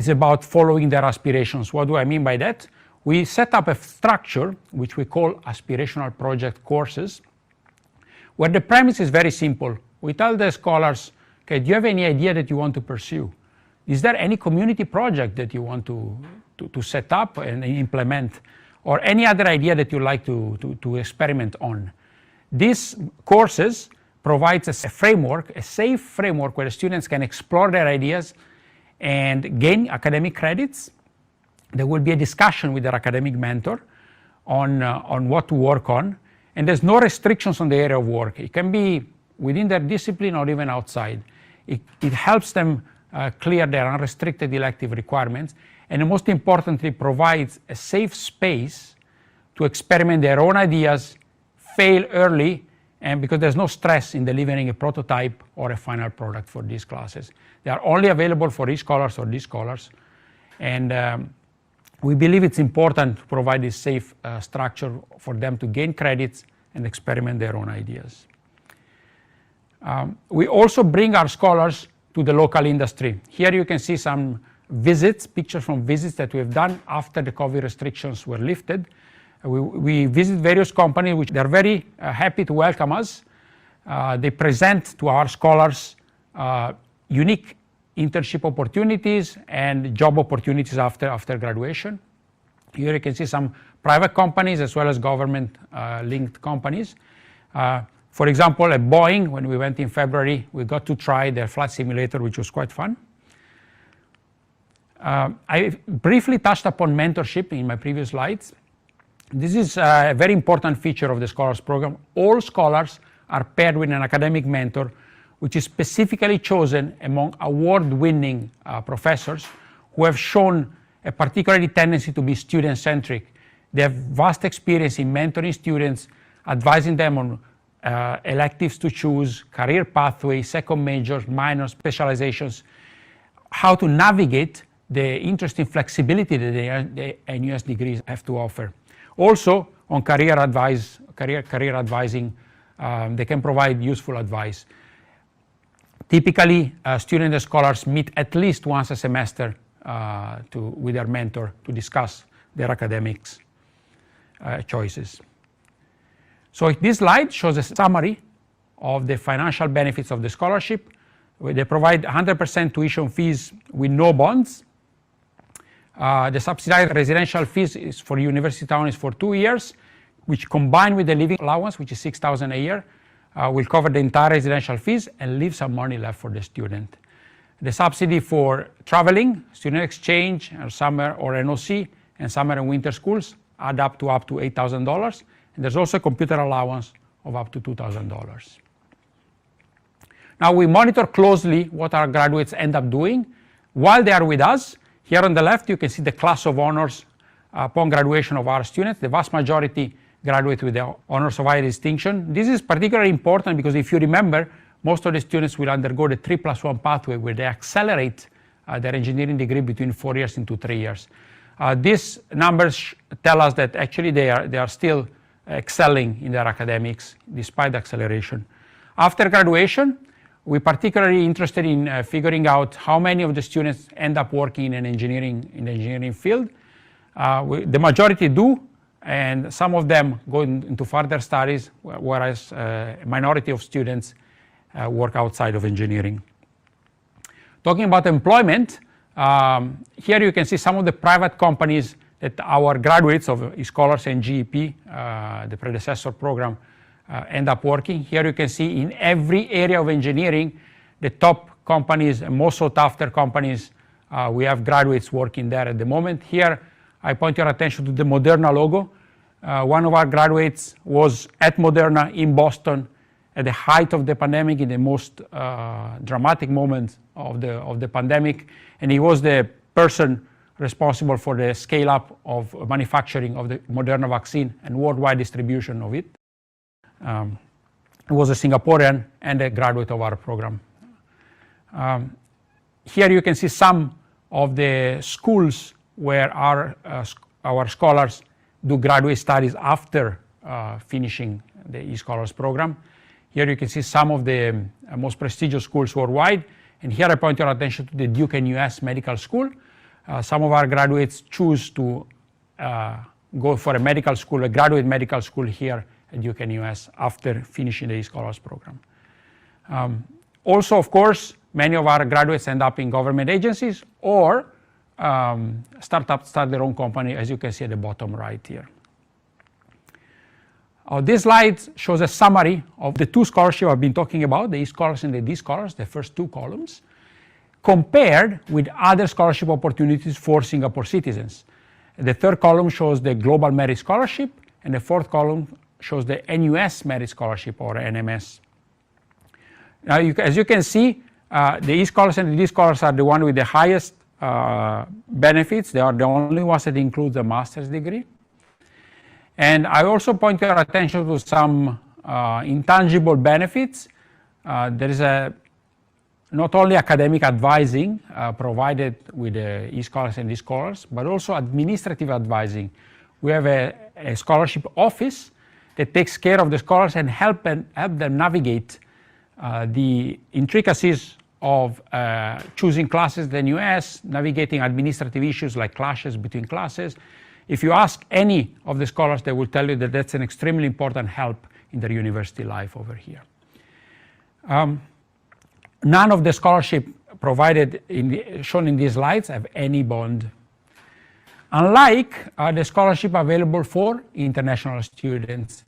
about following their aspirations. What do I mean by that? We set up a structure which we call aspirational project courses, where the premise is very simple. We tell the scholars, okay, do you have any idea that you want to pursue? Is there any community project that you want to set up and implement, or any other idea that you like to experiment on? These courses provides a framework, a safe framework where the students can explore their ideas and gain academic credits. There will be a discussion with their academic mentor on what to work on, and there's no restrictions on the area of work. It can be within their discipline or even outside. It helps them clear their unrestricted elective requirements, and most importantly, provides a safe space to experiment their own ideas, fail early, and because there's no stress in delivering a prototype or a final product for these classes. They are only available for e-scholars or D-scholars, and we believe it's important to provide this safe structure for them to gain credits and experiment their own ideas. We also bring our scholars to the local industry. Here you can see some visits, pictures from visits that we have done after the COVID restrictions were lifted. We visit various companies which they're very happy to welcome us. They present to our scholars unique internship opportunities and job opportunities after graduation. Here you can see some private companies as well as government linked companies. For example, at Boeing, when we went in February, we got to try their flight simulator, which was quite fun. I briefly touched upon mentorship in my previous slides. This is a very important feature of the Scholars Program. All scholars are paired with an academic mentor, which is specifically chosen among award-winning professors who have shown a particular tendency to be student-centric. They have vast experience in mentoring students, advising them on electives to choose, career pathways, second majors, minors, specializations, how to navigate the interesting flexibility that the NUS degrees have to offer. Also, on career advising, they can provide useful advice. Typically, students and scholars meet at least once a semester with their mentor to discuss their academics choices. So this slide shows a summary of the financial benefits of the scholarship. They provide 100% tuition fees with no bonds. The subsidized residential fees is for university town is for 2 years, which combined with the living allowance, which is $6,000 a year, will cover the entire residential fees and leave some money left for the student. The subsidy for traveling, student exchange, or summer or NOC, and summer and winter schools add up to $8,000. And there's also a computer allowance of up to $2,000. Now we monitor closely what our graduates end up doing while they are with us. Here on the left, you can see the class of honors upon graduation of our students. The vast majority graduate with the honors of higher distinction. This is particularly important because if you remember, most of the students will undergo the 3+1 pathway where they accelerate their engineering degree between 4 years into 3 years. These numbers tell us that actually they are still excelling in their academics despite the acceleration. After graduation, we're particularly interested in figuring out how many of the students end up working in the engineering field. The majority do, and some of them go into further studies, whereas a minority of students work outside of engineering. Talking about employment, here you can see some of the private companies that our graduates of Scholars and GEP, the predecessor program, end up working. Here you can see in every area of engineering, the top companies and most sought after companies, we have graduates working there at the moment. Here, I point your attention to the Moderna logo. One of our graduates was at Moderna in Boston at the height of the pandemic, in the most dramatic moment of the pandemic, and he was the person responsible for the scale-up of manufacturing of the Moderna vaccine and worldwide distribution of it. He was a Singaporean and a graduate of our program. Here you can see some of the schools where our scholars do graduate studies after finishing the eScholars program. Here you can see some of the most prestigious schools worldwide. And here I point your attention to the Duke NUS Medical School. Some of our graduates choose to go for a medical school, a graduate medical school here at Duke NUS after finishing the eScholars program. Also, of course, many of our graduates end up in government agencies or start their own company, as you can see at the bottom right here. This slide shows a summary of the two scholarships I've been talking about, the eScholars and the D-Scholars, the first two columns, compared with other scholarship opportunities for Singapore citizens. The third column shows the Global Merit Scholarship, and the fourth column shows the NUS Merit Scholarship, or NMS. Now, as you can see, the eScholars and the D-Scholars are the one with the highest benefits. They are the only ones that include the master's degree. And I also point your attention to some intangible benefits. There is not only academic advising provided with the eScholars and D-Scholars, but also administrative advising. We have a scholarship office that takes care of the scholars and help them navigate the intricacies of choosing classes in the NUS, navigating administrative issues like clashes between classes. If you ask any of the scholars, they will tell you that that's an extremely important help in their university life over here. None of the scholarship provided shown in these slides have any bond. Unlike the scholarship available for international students,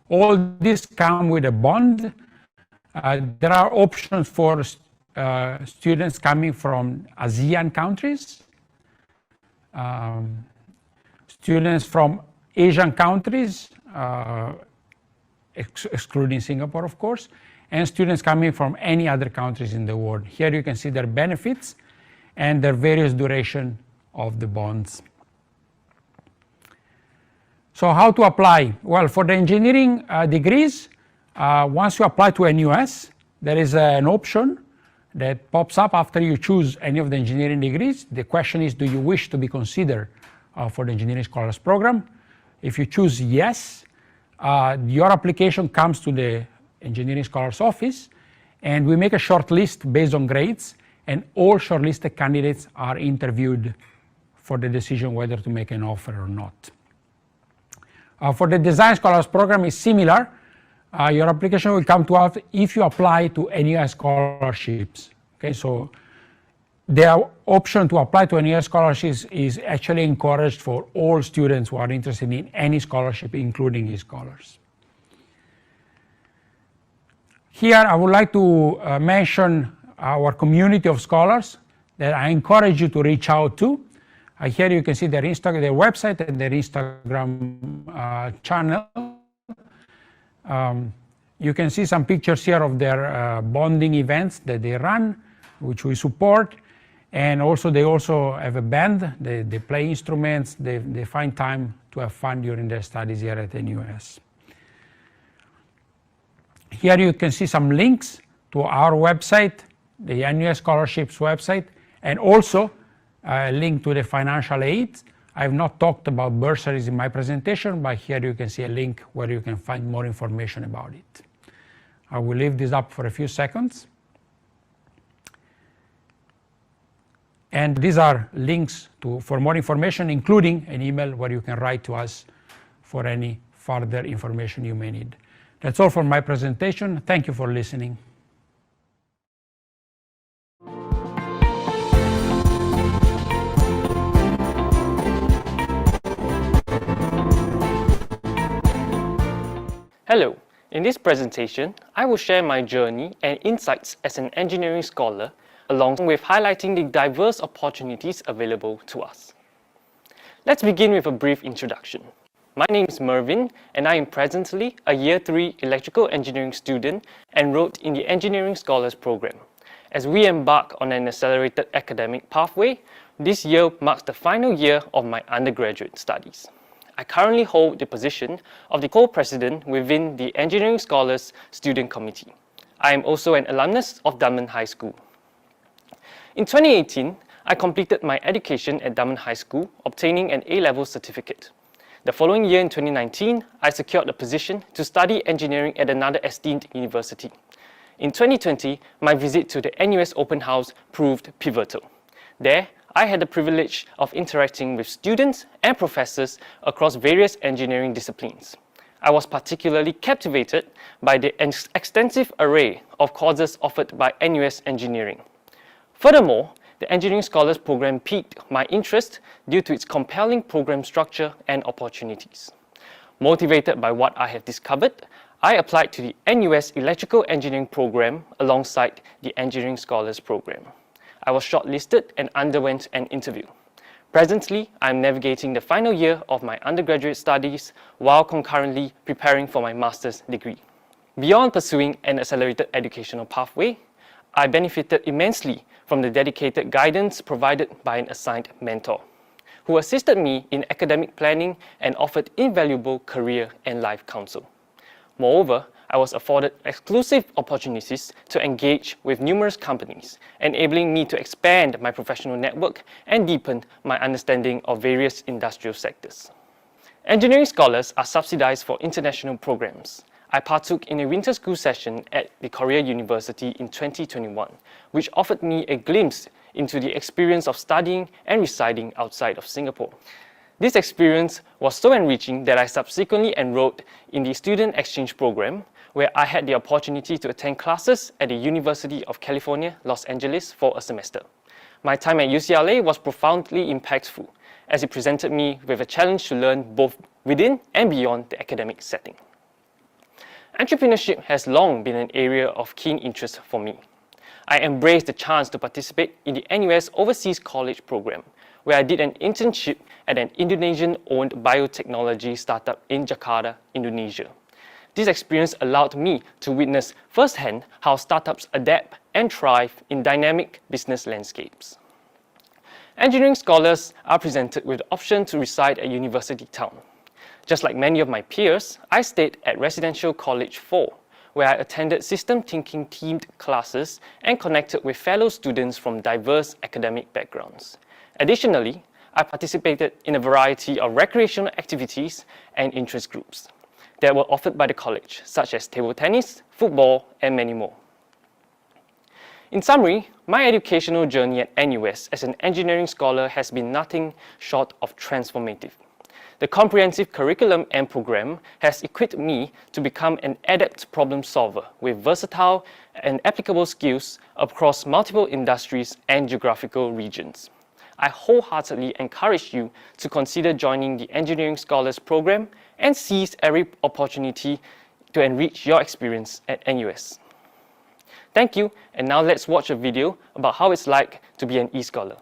all these come with a bond. There are options for students coming from ASEAN countries, students from Asian countries, excluding Singapore, of course, and students coming from any other countries in the world. Here you can see their benefits and their various duration of the bonds. So how to apply? Well, for the engineering degrees, once you apply to NUS, there is an option that pops up after you choose any of the engineering degrees. The question is, do you wish to be considered for the Engineering Scholars Program? If you choose yes, your application comes to the Engineering Scholars Office, and we make a short list based on grades, and all shortlisted candidates are interviewed for the decision whether to make an offer or not. For the Design Scholars Program, is similar. Your application will come to us if you apply to NUS scholarships Okay, so the option to apply to NUS scholarships is actually encouraged for all students who are interested in any scholarship, including e-scholars. Here, I would like to mention our community of scholars that I encourage you to reach out to. Here you can see their website and their Instagram channel. You can see some pictures here of their bonding events that they run, which we support. And also they also have a band, they play instruments, they find time to have fun during their studies here at NUS. Here you can see some links to our website, the NUS Scholarships website, and also a link to the financial aid. I have not talked about bursaries in my presentation, but here you can see a link where you can find more information about it. I will leave this up for a few seconds. And these are links for more information, including an email where you can write to us for any further information you may need. That's all for my presentation. Thank you for listening. Hello, in this presentation, I will share my journey and insights as an engineering scholar, along with highlighting the diverse opportunities available to us. Let's begin with a brief introduction. My name is Mervyn, and I am presently a Year 3 electrical engineering student enrolled in the Engineering Scholars Program. As we embark on an accelerated academic pathway, this year marks the final year of my undergraduate studies. I currently hold the position of the co-president within the Engineering Scholars Student Committee. I am also an alumnus of Dunman High School. In 2018, I completed my education at Dunman High School, obtaining an A-level certificate. The following year in 2019, I secured a position to study engineering at another esteemed university. In 2020, my visit to the NUS Open House proved pivotal. There, I had the privilege of interacting with students and professors across various engineering disciplines. I was particularly captivated by the extensive array of courses offered by NUS Engineering. Furthermore, the Engineering Scholars Program piqued my interest due to its compelling program structure and opportunities. Motivated by what I have discovered, I applied to the NUS Electrical Engineering Program alongside the Engineering Scholars Program. I was shortlisted and underwent an interview. Presently, I am navigating the final year of my undergraduate studies while concurrently preparing for my master's degree. Beyond pursuing an accelerated educational pathway, I benefited immensely from the dedicated guidance provided by an assigned mentor, who assisted me in academic planning and offered invaluable career and life counsel. Moreover, I was afforded exclusive opportunities to engage with numerous companies, enabling me to expand my professional network and deepen my understanding of various industrial sectors. Engineering scholars are subsidized for international programs. I partook in a winter school session at the Corrias University in 2021, which offered me a glimpse into the experience of studying and residing outside of Singapore. This experience was so enriching that I subsequently enrolled in the Student Exchange Program, where I had the opportunity to attend classes at the University of California, Los Angeles for a semester. My time at UCLA was profoundly impactful, as it presented me with a challenge to learn both within and beyond the academic setting. Entrepreneurship has long been an area of keen interest for me. I embraced the chance to participate in the NUS Overseas College Program, where I did an internship at an Indonesian-owned biotechnology startup in Jakarta, Indonesia. This experience allowed me to witness firsthand how startups adapt and thrive in dynamic business landscapes. Engineering scholars are presented with the option to reside at University Town. Just like many of my peers, I stayed at Residential College 4, where I attended system thinking themed classes and connected with fellow students from diverse academic backgrounds. Additionally, I participated in a variety of recreational activities and interest groups that were offered by the college, such as table tennis, football, and many more. In summary, my educational journey at NUS as an engineering scholar has been nothing short of transformative. The comprehensive curriculum and program has equipped me to become an adept problem solver with versatile and applicable skills across multiple industries and geographical regions. I wholeheartedly encourage you to consider joining the Engineering Scholars Program and seize every opportunity to enrich your experience at NUS. Thank you, and now let's watch a video about how it's like to be an e-scholar.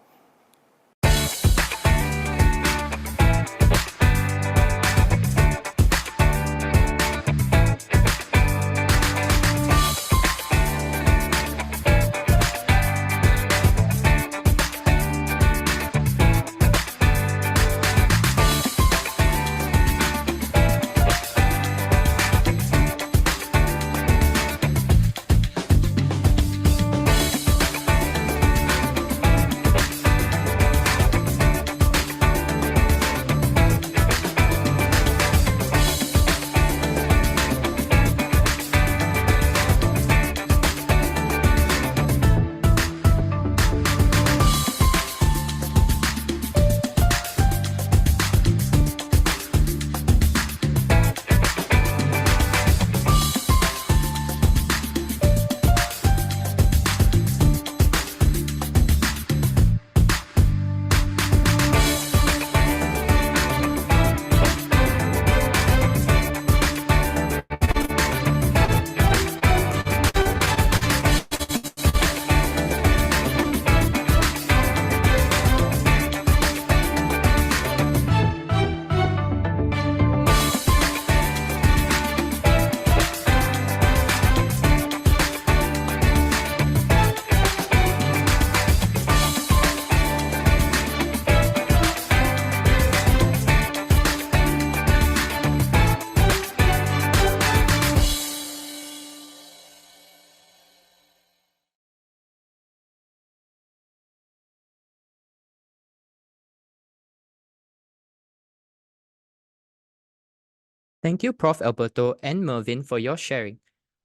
Thank you, Prof. Alberto and Mervyn, for your sharing.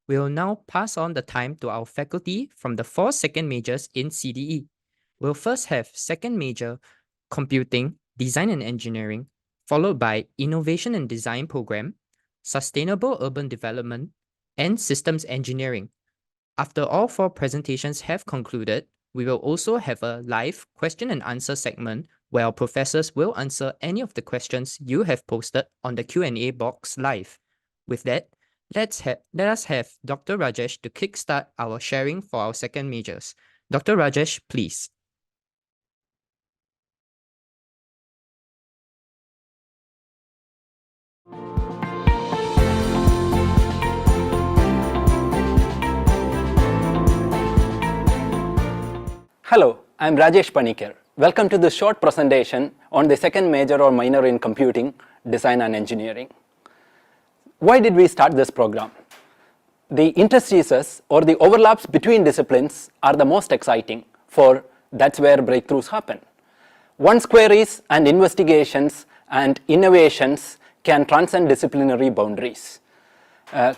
We will now pass on the time to our faculty from the 4 second majors in CDE. We'll first have second major, Computing, Design and Engineering, followed by Innovation and Design Program, Sustainable Urban Development, and Systems Engineering. After all 4 presentations have concluded, we will also have a live question and answer segment where our professors will answer any of the questions you have posted on the Q&A box live. With that, let us have Dr. Rajesh to kickstart our sharing for our second majors. Dr. Rajesh, please. Hello, I am Rajesh Panicker. Welcome to this short presentation on the second major or minor in Computing, Design and Engineering. Why did we start this program? The interstices or the overlaps between disciplines are the most exciting, for that's where breakthroughs happen. One's queries and investigations and innovations can transcend disciplinary boundaries.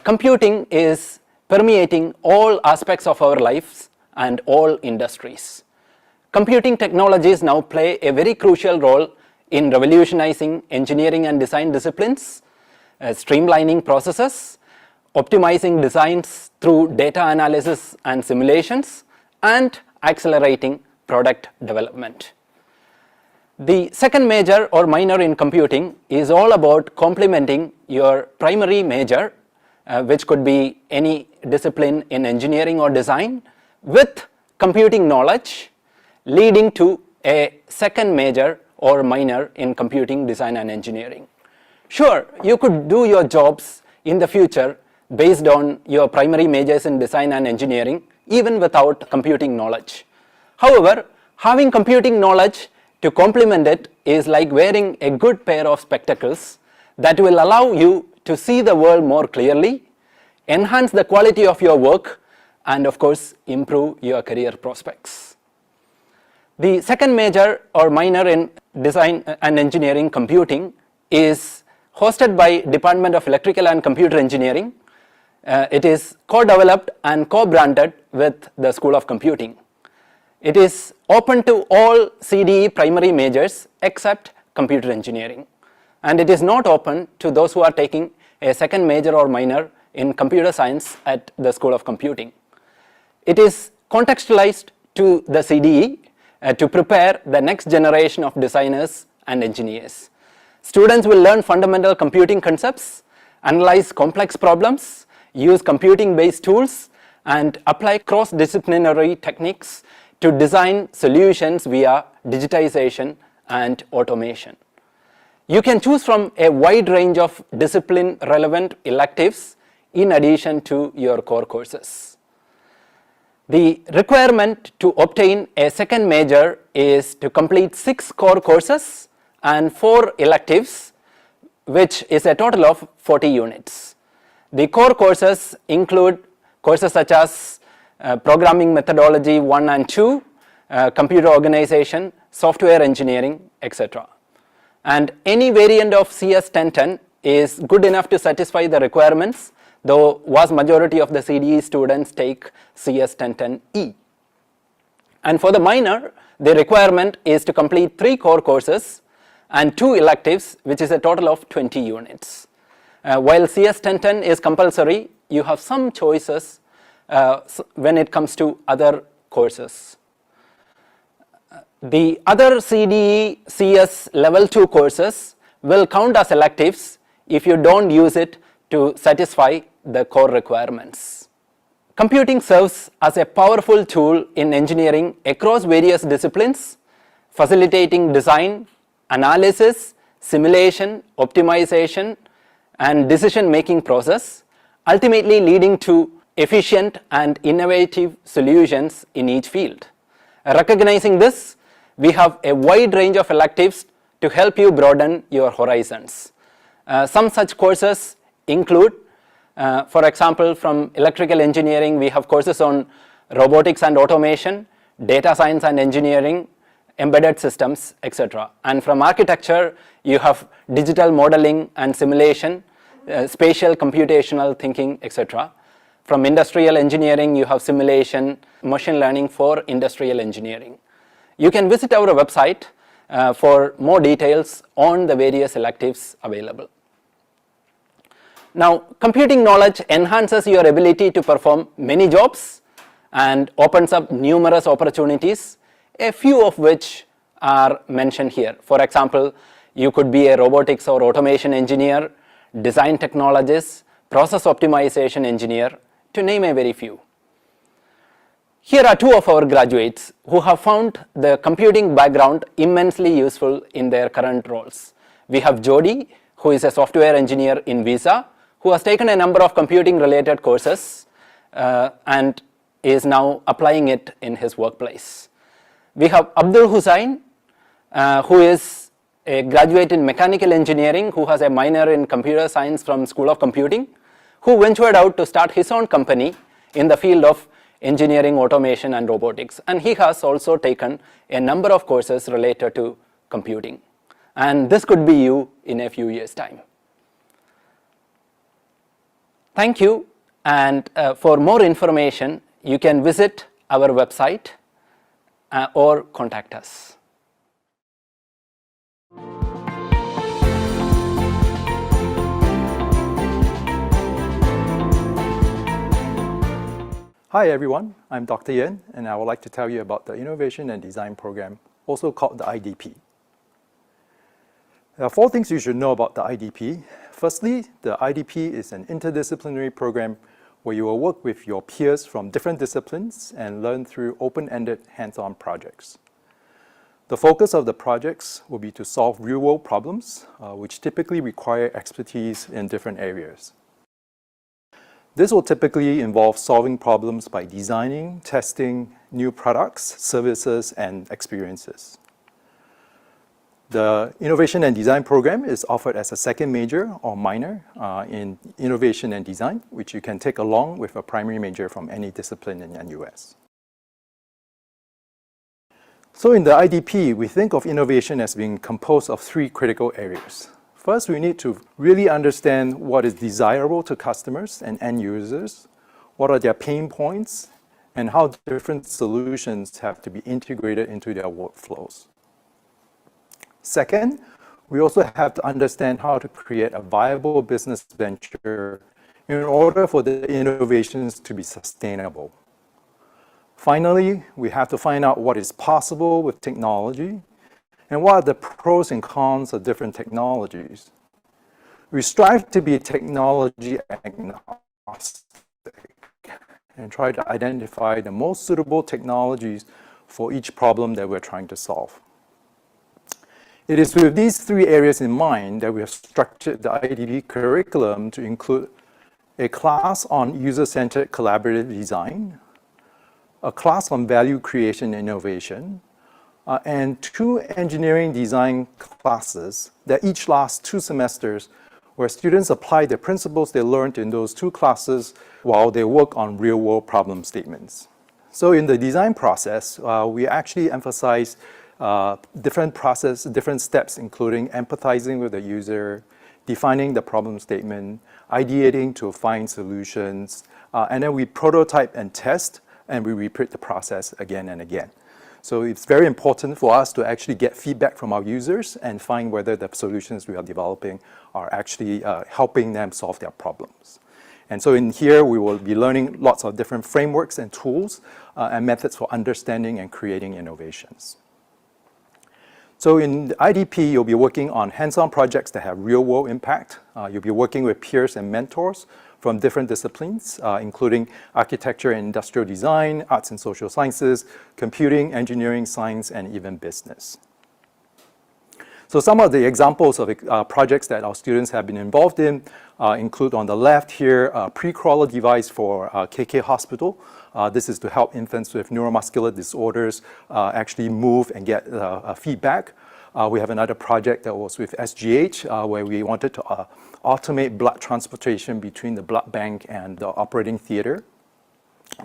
Computing is permeating all aspects of our lives and all industries. Computing technologies now play a very crucial role in revolutionizing engineering and design disciplines, streamlining processes, optimizing designs through data analysis and simulations, and accelerating product development. The second major or minor in computing is all about complementing your primary major, which could be any discipline in engineering or design, with computing knowledge, leading to a second major or minor in computing, design and engineering. Sure, you could do your jobs in the future based on your primary majors in design and engineering, even without computing knowledge. However, having computing knowledge to complement it is like wearing a good pair of spectacles that will allow you to see the world more clearly, enhance the quality of your work, and of course, improve your career prospects. The second major or minor in Design and Engineering Computing is hosted by Department of Electrical and Computer Engineering. It is co-developed and co-branded with the School of Computing. It is open to all CDE primary majors except Computer Engineering. and it is not open to those who are taking a second major or minor in computer science at the School of Computing. It is contextualized to the CDE to prepare the next generation of designers and engineers. Students will learn fundamental computing concepts, analyze complex problems, use computing-based tools, and apply cross-disciplinary techniques to design solutions via digitization and automation. You can choose from a wide range of discipline-relevant electives in addition to your core courses. The requirement to obtain a second major is to complete 6 core courses and 4 electives, which is a total of 40 units. The core courses include courses such as Programming Methodology 1 and 2, Computer Organization, Software Engineering, etc. And any variant of CS 1010 is good enough to satisfy the requirements, though vast majority of the CDE students take CS 1010E. And for the minor, the requirement is to complete 3 core courses and 2 electives, which is a total of 20 units. While CS 1010 is compulsory, you have some choices when it comes to other courses. The other CDE CS level 2 courses will count as electives if you don't use it to satisfy the core requirements. Computing serves as a powerful tool in engineering across various disciplines, facilitating design, analysis, simulation, optimization, and decision-making process, ultimately leading to efficient and innovative solutions in each field. Recognizing this, we have a wide range of electives to help you broaden your horizons. Some such courses include, for example, from electrical engineering, we have courses on robotics and automation, data science and engineering, embedded systems, etc. And from architecture, you have digital modeling and simulation, spatial computational thinking, etc. From industrial engineering, you have simulation, machine learning for industrial engineering. You can visit our website for more details on the various electives available. Now, computing knowledge enhances your ability to perform many jobs and opens up numerous opportunities, a few of which are mentioned here. For example, you could be a robotics or automation engineer, design technologist, process optimization engineer, to name a very few. Here are 2 of our graduates who have found the computing background immensely useful in their current roles. We have Jody, who is a software engineer in Visa, who has taken a number of computing related courses and is now applying it in his workplace. We have Abdul Hussain, who is a graduate in mechanical engineering, who has a minor in computer science from School of Computing, who ventured out to start his own company in the field of engineering, automation and robotics, and he has also taken a number of courses related to computing, and this could be you in a few years' time. Thank you, and for more information you can visit our website or contact us. Hi everyone, I'm Dr. Yen, and I would like to tell you about the Innovation and Design Program, also called the IDP. There are 4 things you should know about the IDP. Firstly, the IDP is an interdisciplinary program where you will work with your peers from different disciplines and learn through open-ended hands-on projects. The focus of the projects will be to solve real-world problems, which typically require expertise in different areas. This will typically involve solving problems by designing, testing new products, services, and experiences. The Innovation and Design Program is offered as a second major or minor in Innovation and Design, which you can take along with a primary major from any discipline in NUS. So in the IDP, we think of innovation as being composed of 3 critical areas. First, we need to really understand what is desirable to customers and end users, what are their pain points, and how different solutions have to be integrated into their workflows. Second, We also have to understand how to create a viable business venture in order for the innovations to be sustainable. Finally, we have to find out what is possible with technology and what are the pros and cons of different technologies. We strive to be technology agnostic and try to identify the most suitable technologies for each problem that we're trying to solve. It is with these three areas in mind that we have structured the IDP curriculum to include a class on user-centered collaborative design, a class on value creation and innovation, and 2 engineering design classes that each last 2 semesters, where students apply the principles they learned in those 2 classes while they work on real-world problem statements. So in the design process, we actually emphasize different steps, including empathizing with the user, defining the problem statement, ideating to find solutions, and then we prototype and test, and we repeat the process again and again. So it's very important for us to actually get feedback from our users and find whether the solutions we are developing are actually helping them solve their problems. And so in here, we will be learning lots of different frameworks and tools and methods for understanding and creating innovations. So in the IDP, you'll be working on hands-on projects that have real-world impact. You'll be working with peers and mentors from different disciplines, including architecture and industrial design, arts and social sciences, computing, engineering, science, and even business. So some of the examples of projects that our students have been involved in include on the left here, a pre-crawler device for KK Hospital. This is to help infants with neuromuscular disorders actually move and get feedback. We have another project that was with SGH where we wanted to automate blood transportation between the blood bank and the operating theater.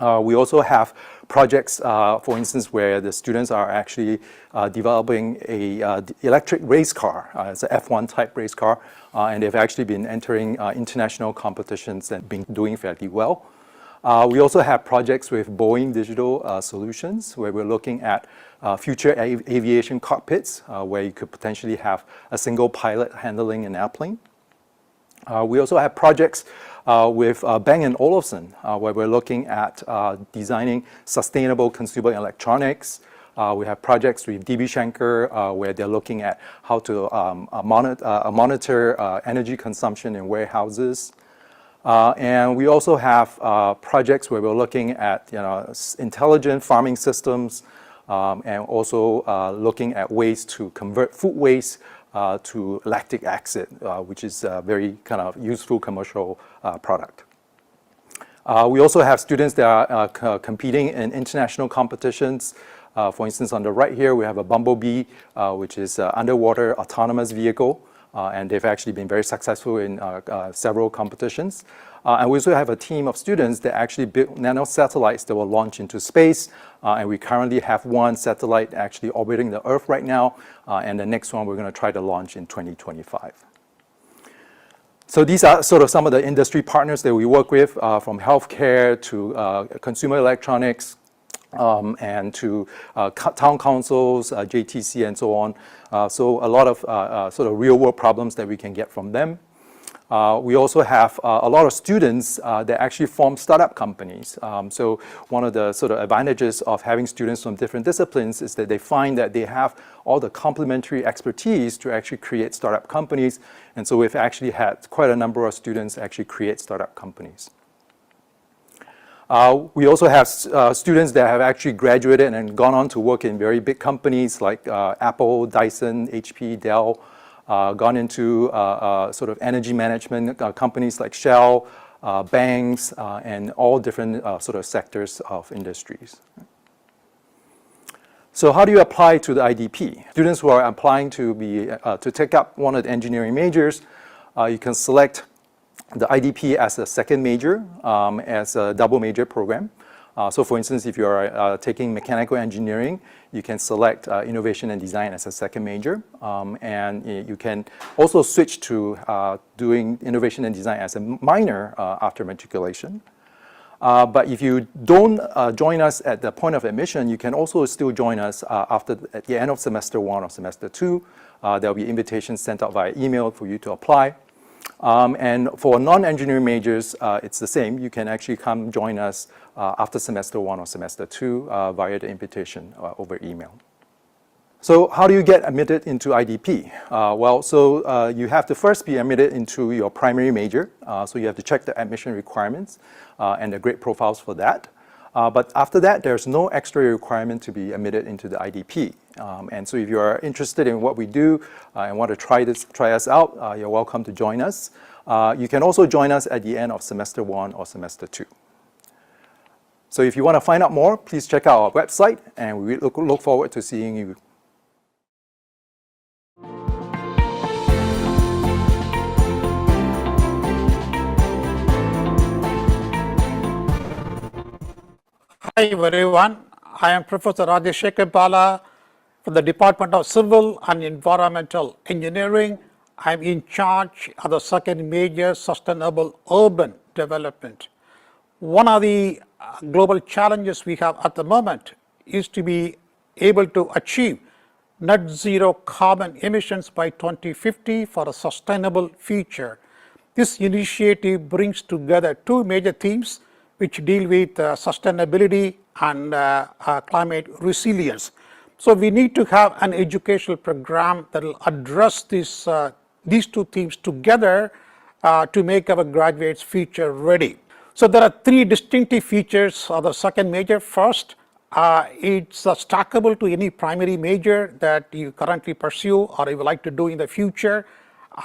We also have projects, for instance, where the students are actually developing a electric race car. It's an F1 type race car, and they've actually been entering international competitions and been doing fairly well. We also have projects with Boeing Digital Solutions, where we're looking at future aviation cockpits, where you could potentially have a single pilot handling an airplane. We also have projects with Bang & Olufsen, where we're looking at designing sustainable consumer electronics. We have projects with DB Schenker, where they're looking at how to monitor energy consumption in warehouses. And we also have projects where we're looking at intelligent farming systems and also looking at ways to convert food waste to lactic acid, which is a very kind of useful commercial product. We also have students that are competing in international competitions. For instance, on the right here, we have a Bumblebee, which is an underwater autonomous vehicle, and they've actually been very successful in several competitions. And we also have a team of students that actually built nanosatellites that will launch into space. And we currently have 1 satellite actually orbiting the Earth right now. And the next one we're going to try to launch in 2025. So these are sort of some of the industry partners that we work with, from healthcare to consumer electronics, and to town councils, JTC, and so on. So a lot of sort of real-world problems that we can get from them. We also have a lot of students that actually form startup companies. So one of the sort of advantages of having students from different disciplines is that they find that they have all the complementary expertise to actually create startup companies. And so we've actually had quite a number of students actually create startup companies. We also have students that have actually graduated and gone on to work in very big companies like Apple, Dyson, HP, Dell, gone into sort of energy management companies like Shell, banks, and all different sort of sectors of industries. So how do you apply to the IDP? Students who are applying to take up one of the engineering majors, you can select the IDP as a second major, as a double major program. So for instance, if you are taking mechanical engineering, you can select innovation and design as a second major. And you can also switch to doing innovation and design as a minor after matriculation. But if you don't join us at the point of admission, you can also still join us at the end of semester 1 or semester 2. There'll be invitations sent out via email for you to apply. And for non-engineering majors, it's the same. You can actually come join us after semester 1 or semester 2 via the invitation over email. So how do you get admitted into IDP? You have to first be admitted into your primary major. So you have to check the admission requirements and the grade profiles for that. But after that, there's no extra requirement to be admitted into the IDP. And so if you are interested in what we do and want to try us out, you're welcome to join us. You can also join us at the end of semester 1 or semester 2. So if you want to find out more, please check out our website, and we look forward to seeing you. Hi everyone, I am Professor Rajasekhar from the Department of Civil and Environmental Engineering. I am in charge of the second major, Sustainable Urban Development. One of the global challenges we have at the moment is to be able to achieve net zero carbon emissions by 2050 for a sustainable future. This initiative brings together two major themes which deal with sustainability and climate resilience. So we need to have an educational program that will address these two themes together to make our graduates future ready. So there are three distinctive features of the second major. First, it's stackable to any primary major that you currently pursue or you would like to do in the future.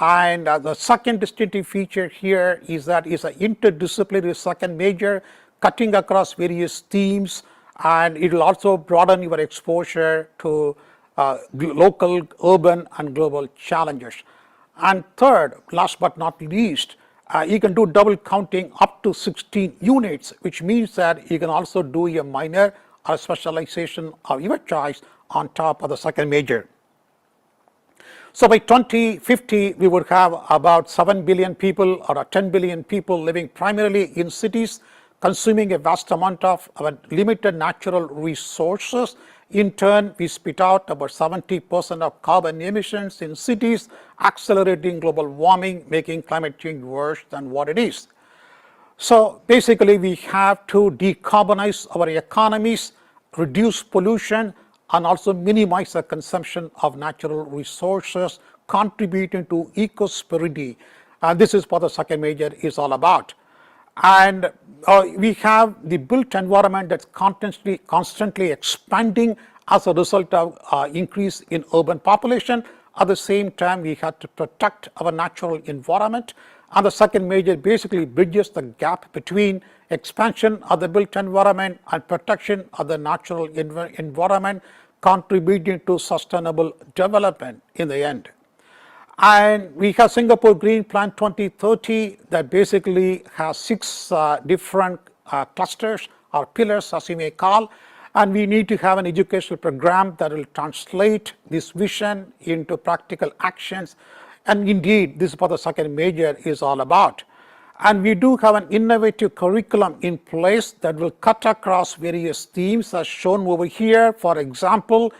And the second distinctive feature here is that it's an interdisciplinary second major cutting across various themes, and it will also broaden your exposure to local, urban, and global challenges. And third, last but not least, you can do double counting up to 16 units, which means that you can also do a minor or specialization of your choice on top of the second major. So by 2050, we would have about 7 billion people or 10 billion people living primarily in cities, consuming a vast amount of limited natural resources. In turn, we spit out about 70% of carbon emissions in cities, accelerating global warming, making climate change worse than what it is. So basically, we have to decarbonize our economies, reduce pollution, and also minimize the consumption of natural resources, contributing to eco-prosperity. And this is what the second major is all about. And we have the built environment that's constantly expanding as a result of increase in urban population. At the same time, we have to protect our natural environment. And the second major basically bridges the gap between expansion of the built environment and protection of the natural environment, contributing to sustainable development in the end. And we have Singapore Green Plan 2030 that basically has 6 different clusters or pillars, as you may call, and we need to have an educational program that will translate this vision into practical actions. And indeed, this is what the second major is all about. And we do have an innovative curriculum in place that will cut across various themes as shown over here. For example,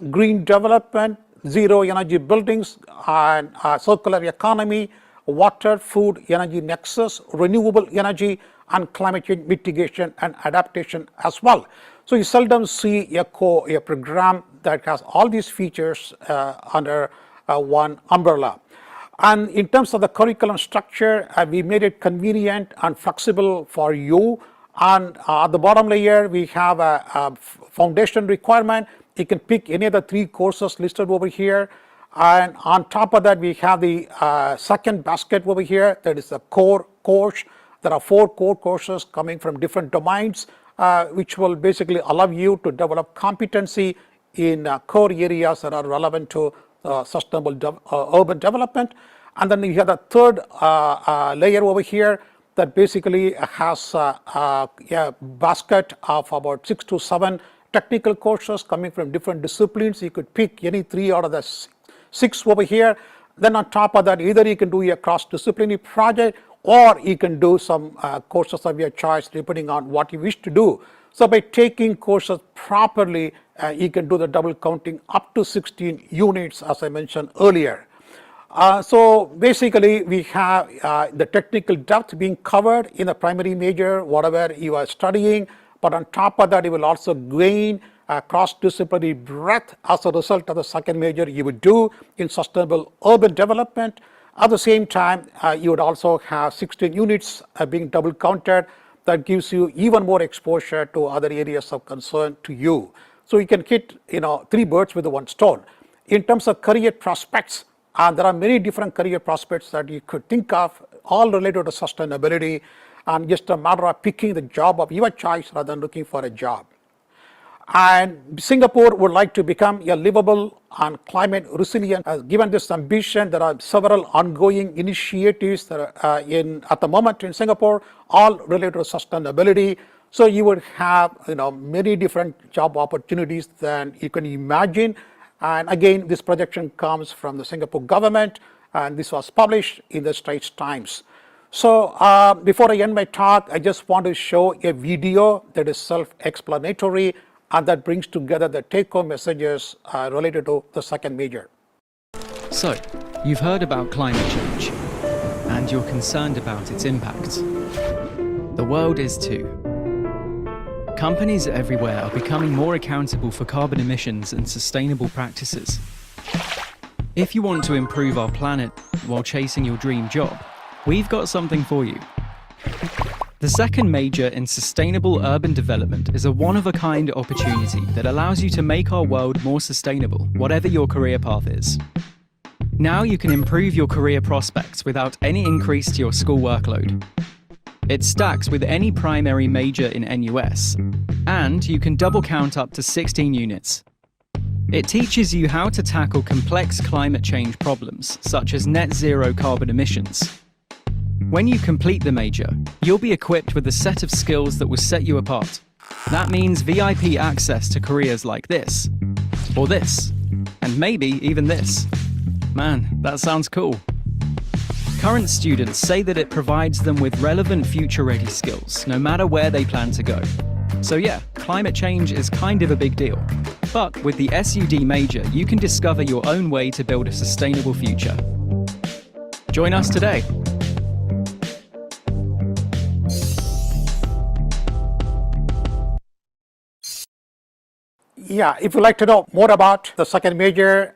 green development, zero energy buildings, and circular economy, water, food, energy nexus, renewable energy, and climate change mitigation and adaptation as well. So you seldom see a program that has all these features under one umbrella. And in terms of the curriculum structure, we made it convenient and flexible for you. And at the bottom layer, we have a foundation requirement. You can pick any of the 3 courses listed over here. And on top of that, we have the second basket over here. That is the core course. There are 4 core courses coming from different domains, which will basically allow you to develop competency in core areas that are relevant to sustainable urban development. And then you have the third layer over here that basically has a basket of about 6 to 7 technical courses coming from different disciplines. You could pick any 3 out of the 6 over here. Then on top of that, either you can do a cross-disciplinary project or you can do some courses of your choice depending on what you wish to do. So by taking courses properly, you can do the double counting up to 16 units, as I mentioned earlier. So basically we have the technical depth being covered in the primary major, whatever you are studying, but on top of that you will also gain cross-disciplinary breadth as a result of the second major you would do in sustainable urban development. At the same time, you would also have 16 units being double counted. That gives you even more exposure to other areas of concern to you. So you can hit 3 birds with one stone. In terms of career prospects, there are many different career prospects that you could think of, all related to sustainability, and just a matter of picking the job of your choice rather than looking for a job. And Singapore would like to become a livable and climate resilient. Given this ambition, there are several ongoing initiatives that are at the moment in Singapore, all related to sustainability. So you would have many different job opportunities than you can imagine. And again, this projection comes from the Singapore government, and this was published in the Straits Times. So before I end my talk, I just want to show a video that is self-explanatory and that brings together the take-home messages related to the second major. So, you've heard about climate change, and you're concerned about its impact. The world is too. Companies everywhere are becoming more accountable for carbon emissions and sustainable practices. If you want to improve our planet while chasing your dream job, we've got something for you. The second major in sustainable urban development is a one-of-a-kind opportunity that allows you to make our world more sustainable, whatever your career path is. Now you can improve your career prospects without any increase to your school workload. It stacks with any primary major in NUS, and you can double count up to 16 units. It teaches you how to tackle complex climate change problems, such as net zero carbon emissions. When you complete the major, you'll be equipped with a set of skills that will set you apart. That means VIP access to careers like this, or this, and maybe even this. Man, that sounds cool. Current students say that it provides them with relevant future-ready skills, no matter where they plan to go. So yeah, climate change is kind of a big deal. But with the SUD major, you can discover your own way to build a sustainable future. Join us today. Yeah, if you'd like to know more about the second major,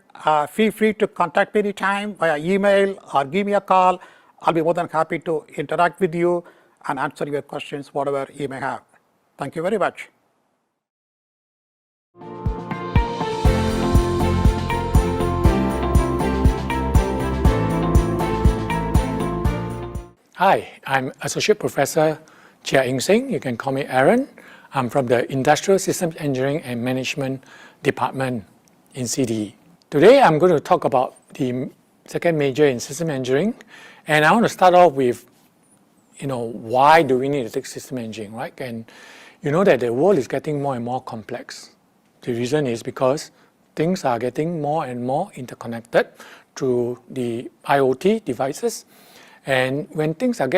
feel free to contact me anytime via email or give me a call. I'll be more than happy to interact with you and answer your questions, whatever you may have. Thank you very much. Hi, I'm Associate Professor Cheah Seng. You can call me Aaron. I'm from the Industrial Systems Engineering and Management Department in CDE. Today I'm going to talk about the second major in System Engineering, and I want to start off with, why do we need to take System Engineering, right? And you know that the world is getting more and more complex. The reason is because things are getting more and more interconnected through the IoT devices, and when things are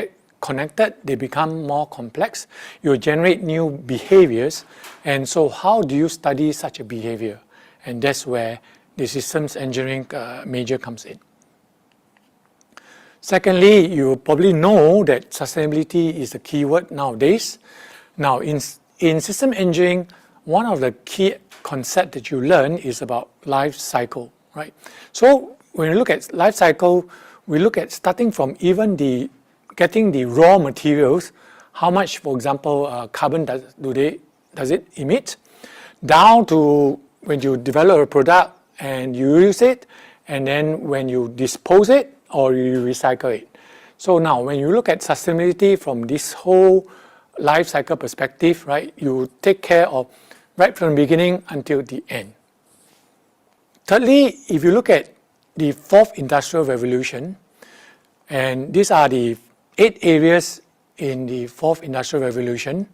connected, they become more complex. You generate new behaviors, and so how do you study such a behavior? And that's where the systems engineering major comes in. Secondly, you probably know that sustainability is the key word nowadays. Now, in system engineering, one of the key concepts that you learn is about life cycle, right? So when you look at life cycle, we look at starting from even getting the raw materials, how much, for example, carbon does it emit, down to when you develop a product and you use it, and then when you dispose it or you recycle it. So now, when you look at sustainability from this whole life cycle perspective, right, you take care of right from the beginning until the end. Thirdly, if you look at the fourth industrial revolution, and these are the 8 areas in the fourth industrial revolution,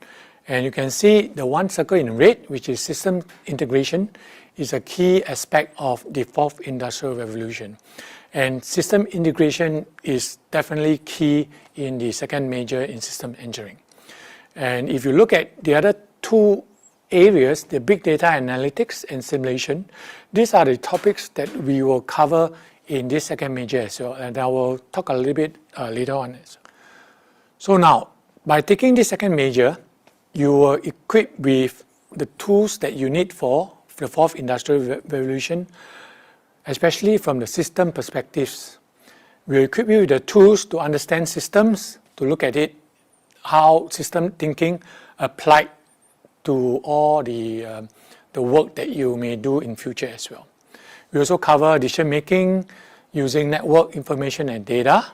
and you can see the one circle in red, which is system integration, is a key aspect of the fourth industrial revolution. And system integration is definitely key in the second major in system engineering. And if you look at the other two areas, the big data analytics and simulation, these are the topics that we will cover in this second major as well, and I will talk a little bit later on. So now, by taking this second major, you were equipped with the tools that you need for the fourth industrial revolution, especially from the system perspectives. We equip you with the tools to understand systems, to look at it, how system thinking applied to all the work that you may do in future as well. We also cover decision making using network information and data.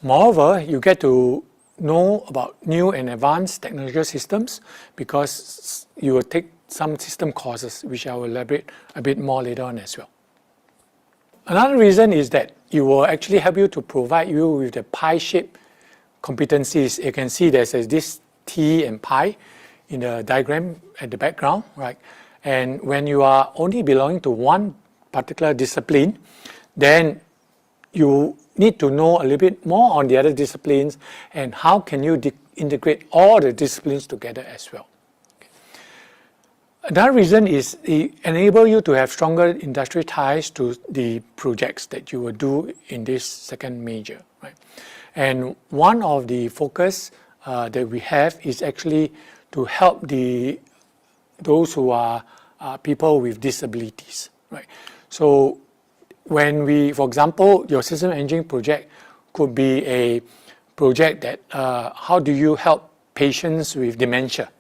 Moreover, you get to know about new and advanced technological systems because you will take some system courses, which I will elaborate a bit more later on as well. Another reason is that it will actually help you to provide you with the pie-shaped competencies. You can see there's this T and pi in the diagram at the background, right? And when you are only belonging to one particular discipline, then you need to know a little bit more on the other disciplines and how can you integrate all the disciplines together as well. Okay. Another reason is it enable you to have stronger industry ties to the projects that you will do in this second major, right? And one of the focus that we have is actually to help those who are people with disabilities, right? So when we, for example, your system engineering project could be a project that how do you help patients with dementia,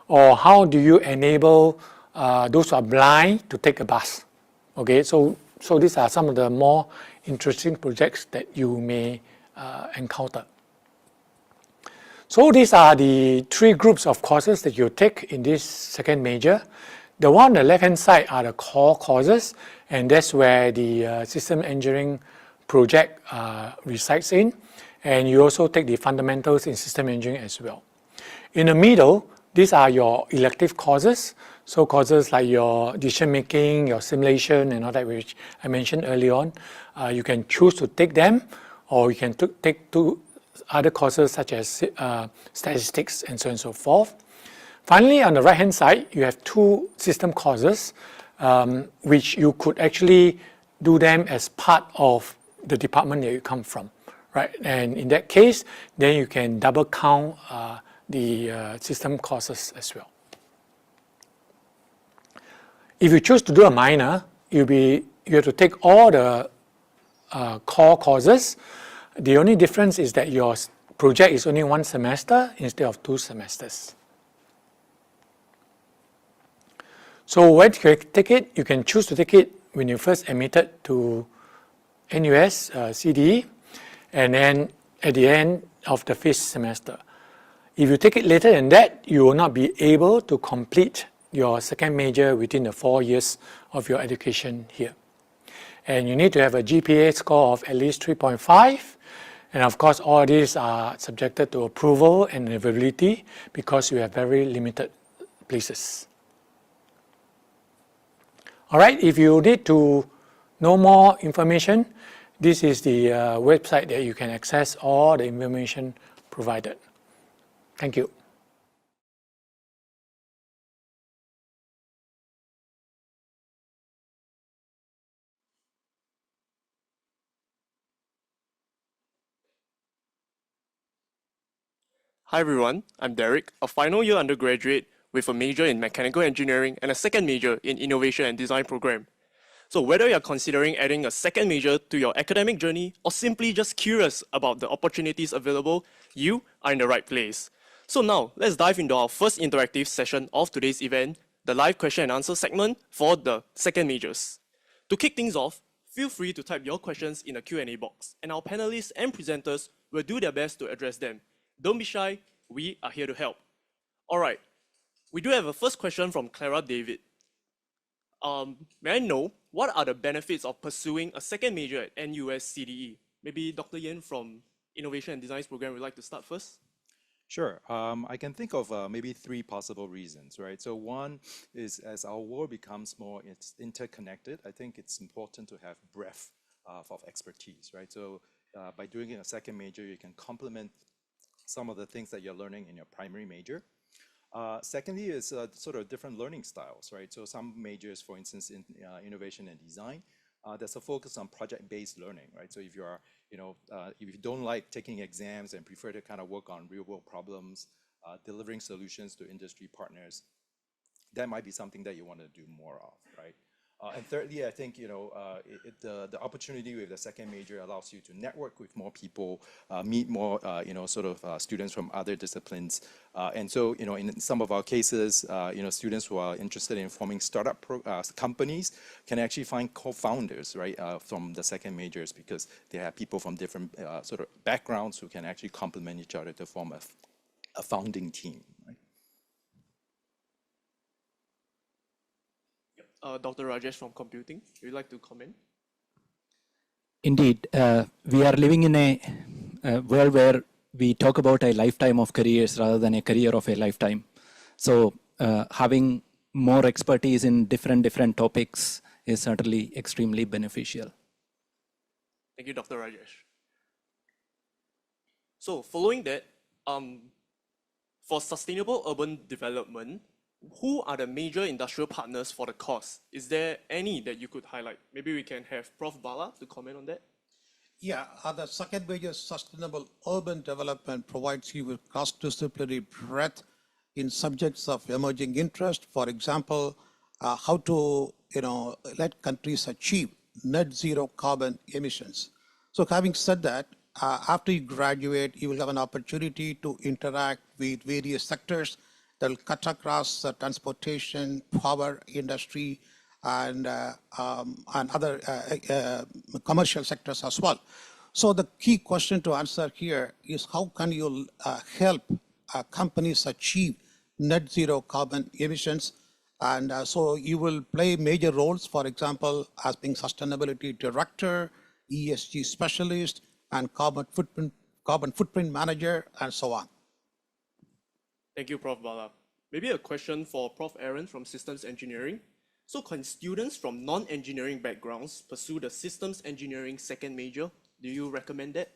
or how do you enable those who are blind to take a bus? Okay, so these are some of the more interesting projects that you may encounter. So these are the three groups of courses that you take in this second major. The one on the left-hand side are the core courses, and that's where the system engineering project resides in. And you also take the fundamentals in system engineering as well. In the middle, these are your elective courses. So courses like your decision making, your simulation, and all that, which I mentioned early on. You can choose to take them, or you can take two other courses such as statistics and so on and so forth. Finally, on the right-hand side, you have two system courses, which you could actually do them as part of the department that you come from, right? And in that case, then you can double count the system courses as well. If you choose to do a minor, you have to take all the core courses. The only difference is that your project is only one semester instead of 2 semesters. So when you take it, you can choose to take it when you first admitted to NUS CDE, and then at the end of the 5th semester. If you take it later than that, you will not be able to complete your second major within the 4 years of your education here. And you need to have a GPA score of at least 3.5. And of course, all these are subjected to approval and availability because you have very limited places. All right, if you need to know more information, this is the website that you can access all the information provided. Thank you. Hi everyone, I'm Derek, a final year undergraduate with a major in mechanical engineering and a second major in innovation and design program. So whether you're considering adding a second major to your academic journey or simply just curious about the opportunities available, you are in the right place. So now, let's dive into our first interactive session of today's event, the live question and answer segment for the second majors. To kick things off, feel free to type your questions in the Q&A box, and our panelists and presenters will do their best to address them. Don't be shy, we are here to help. All right, we do have a first question from Clara David. May I know, what are the benefits of pursuing a second major at NUS CDE? Maybe Dr. Yen from Innovation and Designs program would like to start first. Sure. I can think of maybe 3 possible reasons, right? So one is as our world becomes more interconnected, I think it's important to have breadth of expertise, right? So by doing it in a second major, you can complement some of the things that you're learning in your primary major. Secondly is sort of different learning styles, right? So some majors, for instance, in innovation and design, there's a focus on project-based learning, right? So if you are, if you don't like taking exams and prefer to kind of work on real-world problems, delivering solutions to industry partners, that might be something that you want to do more of, right? And thirdly, I think the opportunity with the second major allows you to network with more people, meet more students from other disciplines, and so in some of our cases, students who are interested in forming startup companies can actually find co-founders, right, from the second majors, because they have people from different sort of backgrounds who can actually complement each other to form a founding team. Right? Dr. Rajesh from computing, would you like to comment? Indeed, we are living in a world where we talk about a lifetime of careers rather than a career of a lifetime. So having more expertise in different topics is certainly extremely beneficial. Thank you, Dr. Rajesh. So following that, for sustainable urban development, who are the major industrial partners for the course? Is there any that you could highlight? Maybe we can have Prof. Bala to comment on that. Yeah, the second major, sustainable urban development, provides you with cross-disciplinary breadth in subjects of emerging interest. For example, how to let countries achieve net zero carbon emissions. So having said that, after you graduate, you will have an opportunity to interact with various sectors that will cut across transportation, power industry, and other commercial sectors as well. So the key question to answer here is how can you help companies achieve net zero carbon emissions? And so you will play major roles, for example, as being sustainability director, ESG specialist, and carbon footprint manager, and so on. Thank you, Prof. Bala. Maybe a question for Prof. Aaron from Systems Engineering. So can students from non-engineering backgrounds pursue the Systems Engineering second major? Do you recommend that?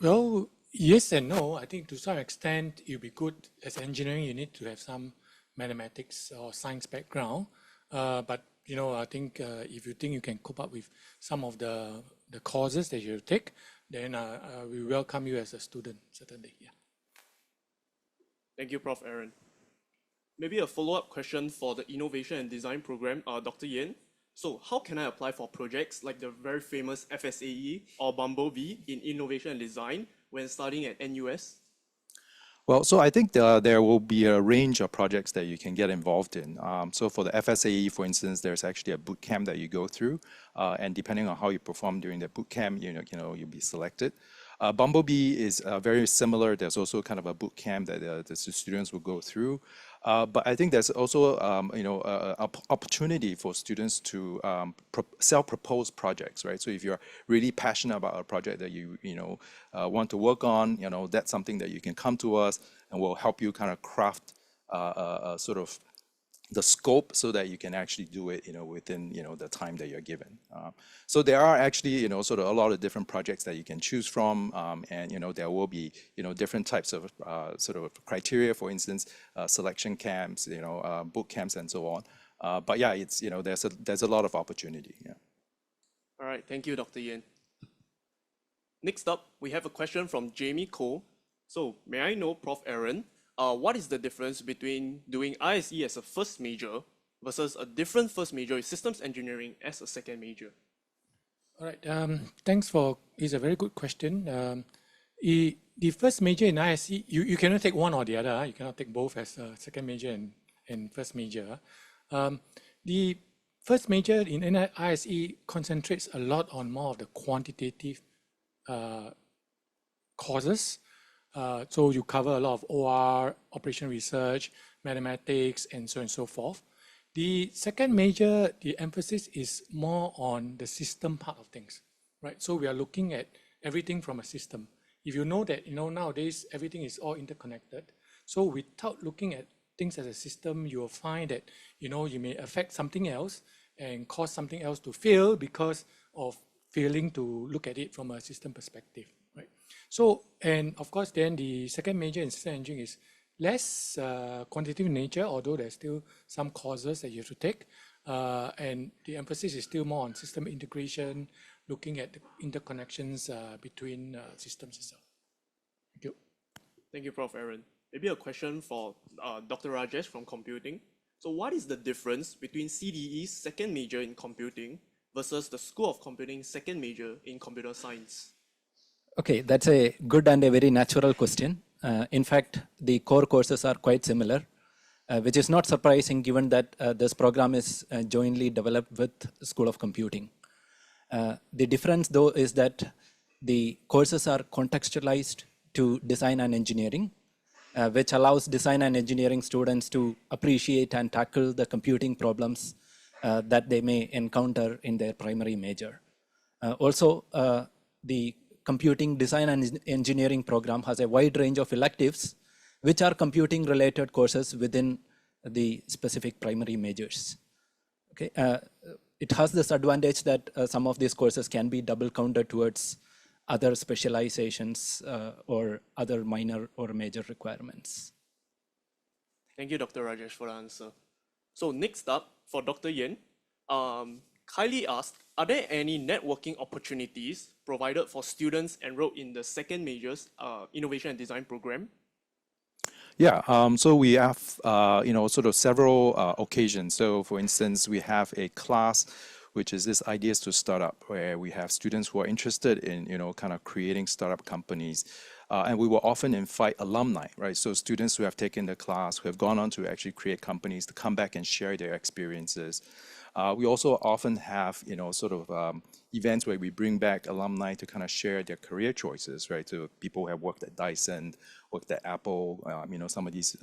Well, yes and no. I think to some extent, it would be good. As engineering, you need to have some mathematics or science background. But I think if you think you can cope up with some of the courses that you take, then we welcome you as a student, certainly. Yeah. Thank you, Prof. Aaron. Maybe a follow-up question for the Innovation and Design program, Dr. Yen. So how can I apply for projects like the very famous FSAE or Bumblebee in Innovation and Design when studying at NUS? Well, so I think there will be a range of projects that you can get involved in. So for the FSAE, for instance, there's actually a boot camp that you go through, and depending on how you perform during the boot camp, you'll be selected. Bumblebee is very similar. There's also kind of a boot camp that the students will go through. But I think there's also opportunity for students to self-propose projects, right? So if you're really passionate about a project that you want to work on, that's something that you can come to us and we'll help you kind of craft sort of the scope so that you can actually do it, within, the time that you're given. So there are actually, sort of a lot of different projects that you can choose from, and, there will be, different types of sort of criteria, for instance, selection camps, boot camps and so on. But yeah, it's, there's a lot of opportunity. Yeah. All right, thank you, Dr. Yen. Next up, we have a question from Jamie Cole. So may I know, Prof. Aaron, what is the difference between doing ISE as a first major versus a different first major in systems engineering as a second major? All right, thanks for, it's a very good question. The first major in ISE, you cannot take one or the other. You cannot take both as a second major and first major. The first major in ISE concentrates a lot on more of the quantitative courses. So you cover a lot of OR, operation research, mathematics, and so on and so forth. The second major, the emphasis is more on the system part of things, right? So we are looking at everything from a system. If you know that, nowadays everything is all interconnected. So without looking at things as a system, you will find that, you may affect something else and cause something else to fail because of failing to look at it from a system perspective, right? So, and of course, then the second major in system engineering is less quantitative in nature, although there's still some courses that you have to take. And the emphasis is still more on system integration, looking at the interconnections between systems itself. Thank you. Thank you, Prof. Aaron. Maybe a question for Dr. Rajesh from computing. So what is the difference between CDE's second major in computing versus the School of Computing second major in computer science? Okay, that's a good and a very natural question. In fact, the core courses are quite similar, which is not surprising given that this program is jointly developed with School of Computing. The difference though is that the courses are contextualized to design and engineering, which allows design and engineering students to appreciate and tackle the computing problems that they may encounter in their primary major. Also, the computing design and engineering program has a wide range of electives, which are computing related courses within the specific primary majors. Okay, it has this advantage that some of these courses can be double counted towards other specializations or other minor or major requirements. Thank you, Dr. Rajesh, for the answer. So next up, for Dr. Yen, Kylie asked, are there any networking opportunities provided for students enrolled in the second major's Innovation and Design program? Yeah, so we have, sort of several occasions. So for instance, we have a class which is this Ideas to Startup, where we have students who are interested in, kind of creating startup companies. And we will often invite alumni, right? So students who have taken the class, who have gone on to actually create companies, to come back and share their experiences. We also often have, events where we bring back alumni to kind of share their career choices, right? So people who have worked at Dyson, worked at Apple, some of these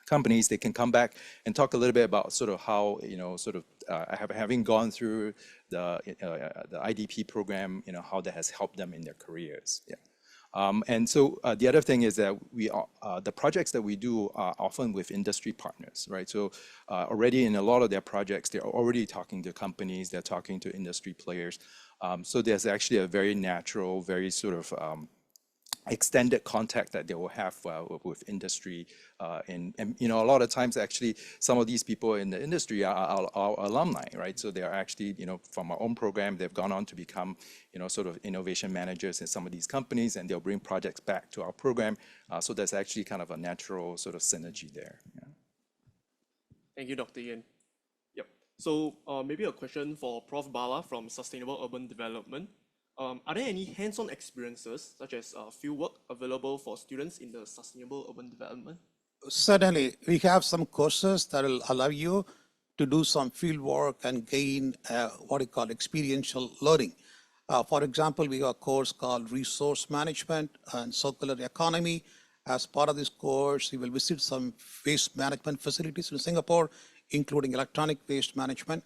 companies, they can come back and talk a little bit about sort of how, having gone through the IDP program, how that has helped them in their careers. Yeah. And so the other thing is that the projects that we do are often with industry partners, right? So already in a lot of their projects, they're already talking to companies, they're talking to industry players. So there's actually a very natural, very sort of extended contact that they will have with industry. And a lot of times actually some of these people in the industry are alumni, right? So they're actually, from our own program, they've gone on to become, sort of innovation managers in some of these companies, and they'll bring projects back to our program. So there's actually kind of a natural sort of synergy there. Yeah. Thank you, Dr. Yen. Yep. So maybe a question for Prof. Bala from Sustainable Urban Development. Are there any hands-on experiences, such as fieldwork, available for students in the Sustainable Urban Development? Certainly, we have some courses that will allow you to do some field work and gain what we call experiential learning. For example, we have a course called Resource Management and Circular Economy. As part of this course, you will visit some waste management facilities in Singapore, including electronic waste management.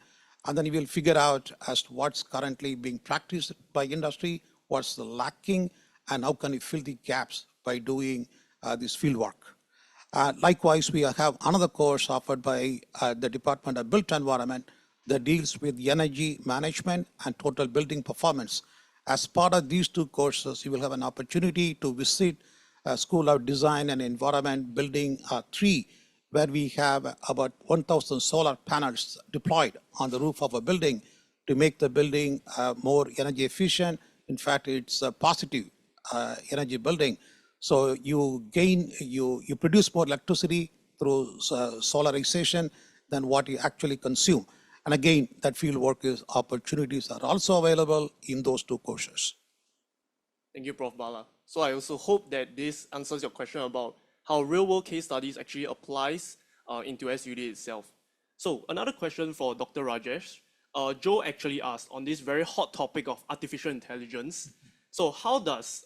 And then you will figure out as to what's currently being practiced by industry, what's the lacking, and how can you fill the gaps by doing this field work. Likewise, we have another course offered by the Department of Built Environment that deals with energy management and total building performance. As part of these two courses, you will have an opportunity to visit School of Design and Environment Building 3, where we have about 1,000 solar panels deployed on the roof of a building to make the building more energy efficient. In fact, it's a positive energy building. So you produce more electricity through solarization than what you actually consume. And again, that field work opportunities are also available in those two courses. Thank you, Prof. Bala. So I also hope that this answers your question about how real-world case studies actually applies into SUD itself. So another question for Dr. Rajesh. Joe actually asked on this very hot topic of artificial intelligence. So how does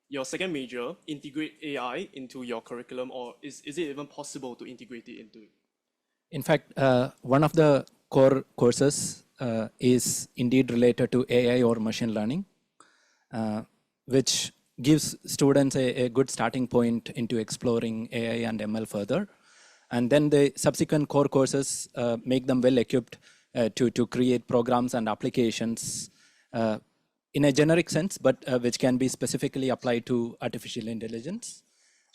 your second major integrate AI into your curriculum, or is it even possible to integrate it into it? In fact, one of the core courses is indeed related to AI or machine learning, which gives students a good starting point into exploring AI and ML further. And then the subsequent core courses make them well equipped to create programs and applications in a generic sense, but which can be specifically applied to artificial intelligence.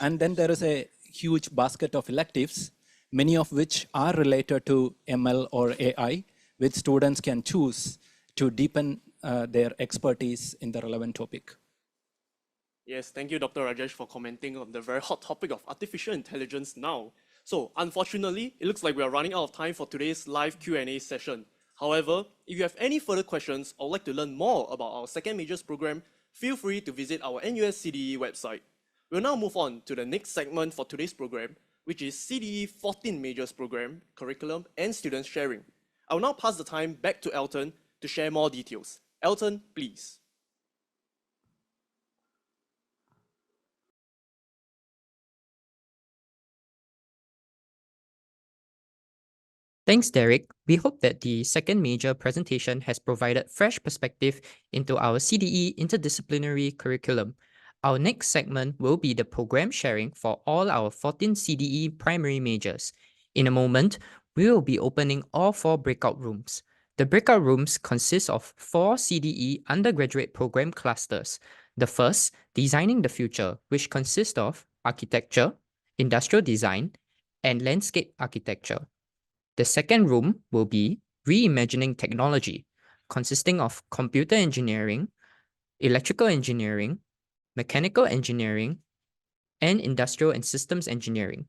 And then there is a huge basket of electives, many of which are related to ML or AI, which students can choose to deepen their expertise in the relevant topic. Yes, thank you, Dr. Rajesh, for commenting on the very hot topic of artificial intelligence now. So, unfortunately, it looks like we are running out of time for today's live Q&A session. However, if you have any further questions or would like to learn more about our second majors program, feel free to visit our NUS CDE website. We'll now move on to the next segment for today's program, which is CDE 14 Majors Program, Curriculum and Students Sharing. I will now pass the time back to Elton to share more details. Elton, please. Thanks, Derek. We hope that the second major presentation has provided fresh perspective into our CDE interdisciplinary curriculum. Our next segment will be the program sharing for all our 14 CDE primary majors. In a moment, we will be opening all 4 breakout rooms. The breakout rooms consist of 4 CDE undergraduate program clusters. The first, Designing the Future, which consists of architecture, industrial design, and landscape architecture. The second room will be Reimagining Technology, consisting of computer engineering, electrical engineering, mechanical engineering, and industrial and systems engineering.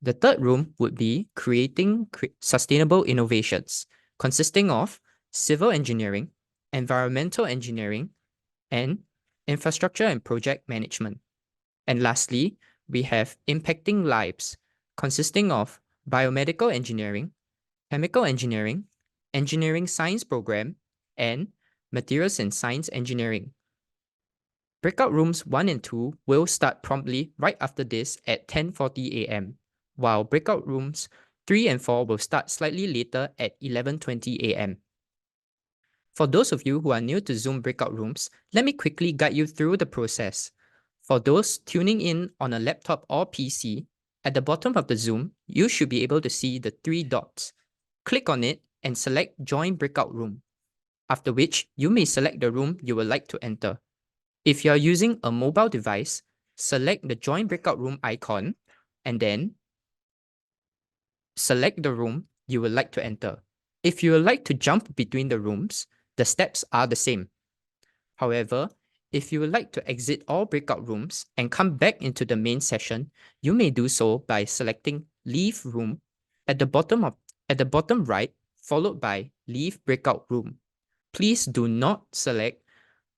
The third room would be Creating Sustainable Innovations, consisting of civil engineering, environmental engineering, and infrastructure and project management. And lastly, we have Impacting Lives, consisting of biomedical engineering, chemical engineering, engineering science program, and materials and science engineering. Breakout rooms 1 and 2 will start promptly right after this at 10:40 a.m., while breakout rooms 3 and 4 will start slightly later at 11:20 a.m. For those of you who are new to Zoom breakout rooms, let me quickly guide you through the process. For those tuning in on a laptop or PC, at the bottom of the Zoom, you should be able to see the 3 dots. Click on it and select Join Breakout Room, after which you may select the room you would like to enter. If you are using a mobile device, select the Join Breakout Room icon and then select the room you would like to enter. If you would like to jump between the rooms, the steps are the same. However, if you would like to exit all breakout rooms and come back into the main session, you may do so by selecting Leave Room at the bottom right, followed by Leave Breakout Room. Please do not select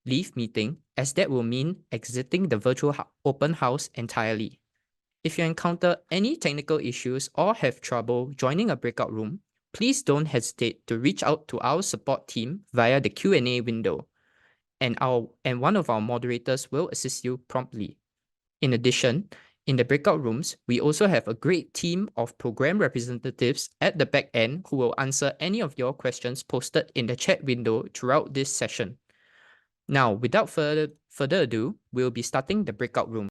Leave Meeting, as that will mean exiting the virtual open house entirely. If you encounter any technical issues or have trouble joining a breakout room, please don't hesitate to reach out to our support team via the Q&A window, and one of our moderators will assist you promptly. In addition, in the breakout rooms, we also have a great team of program representatives at the back end who will answer any of your questions posted in the chat window throughout this session. Now, without further ado, we'll be starting the breakout room.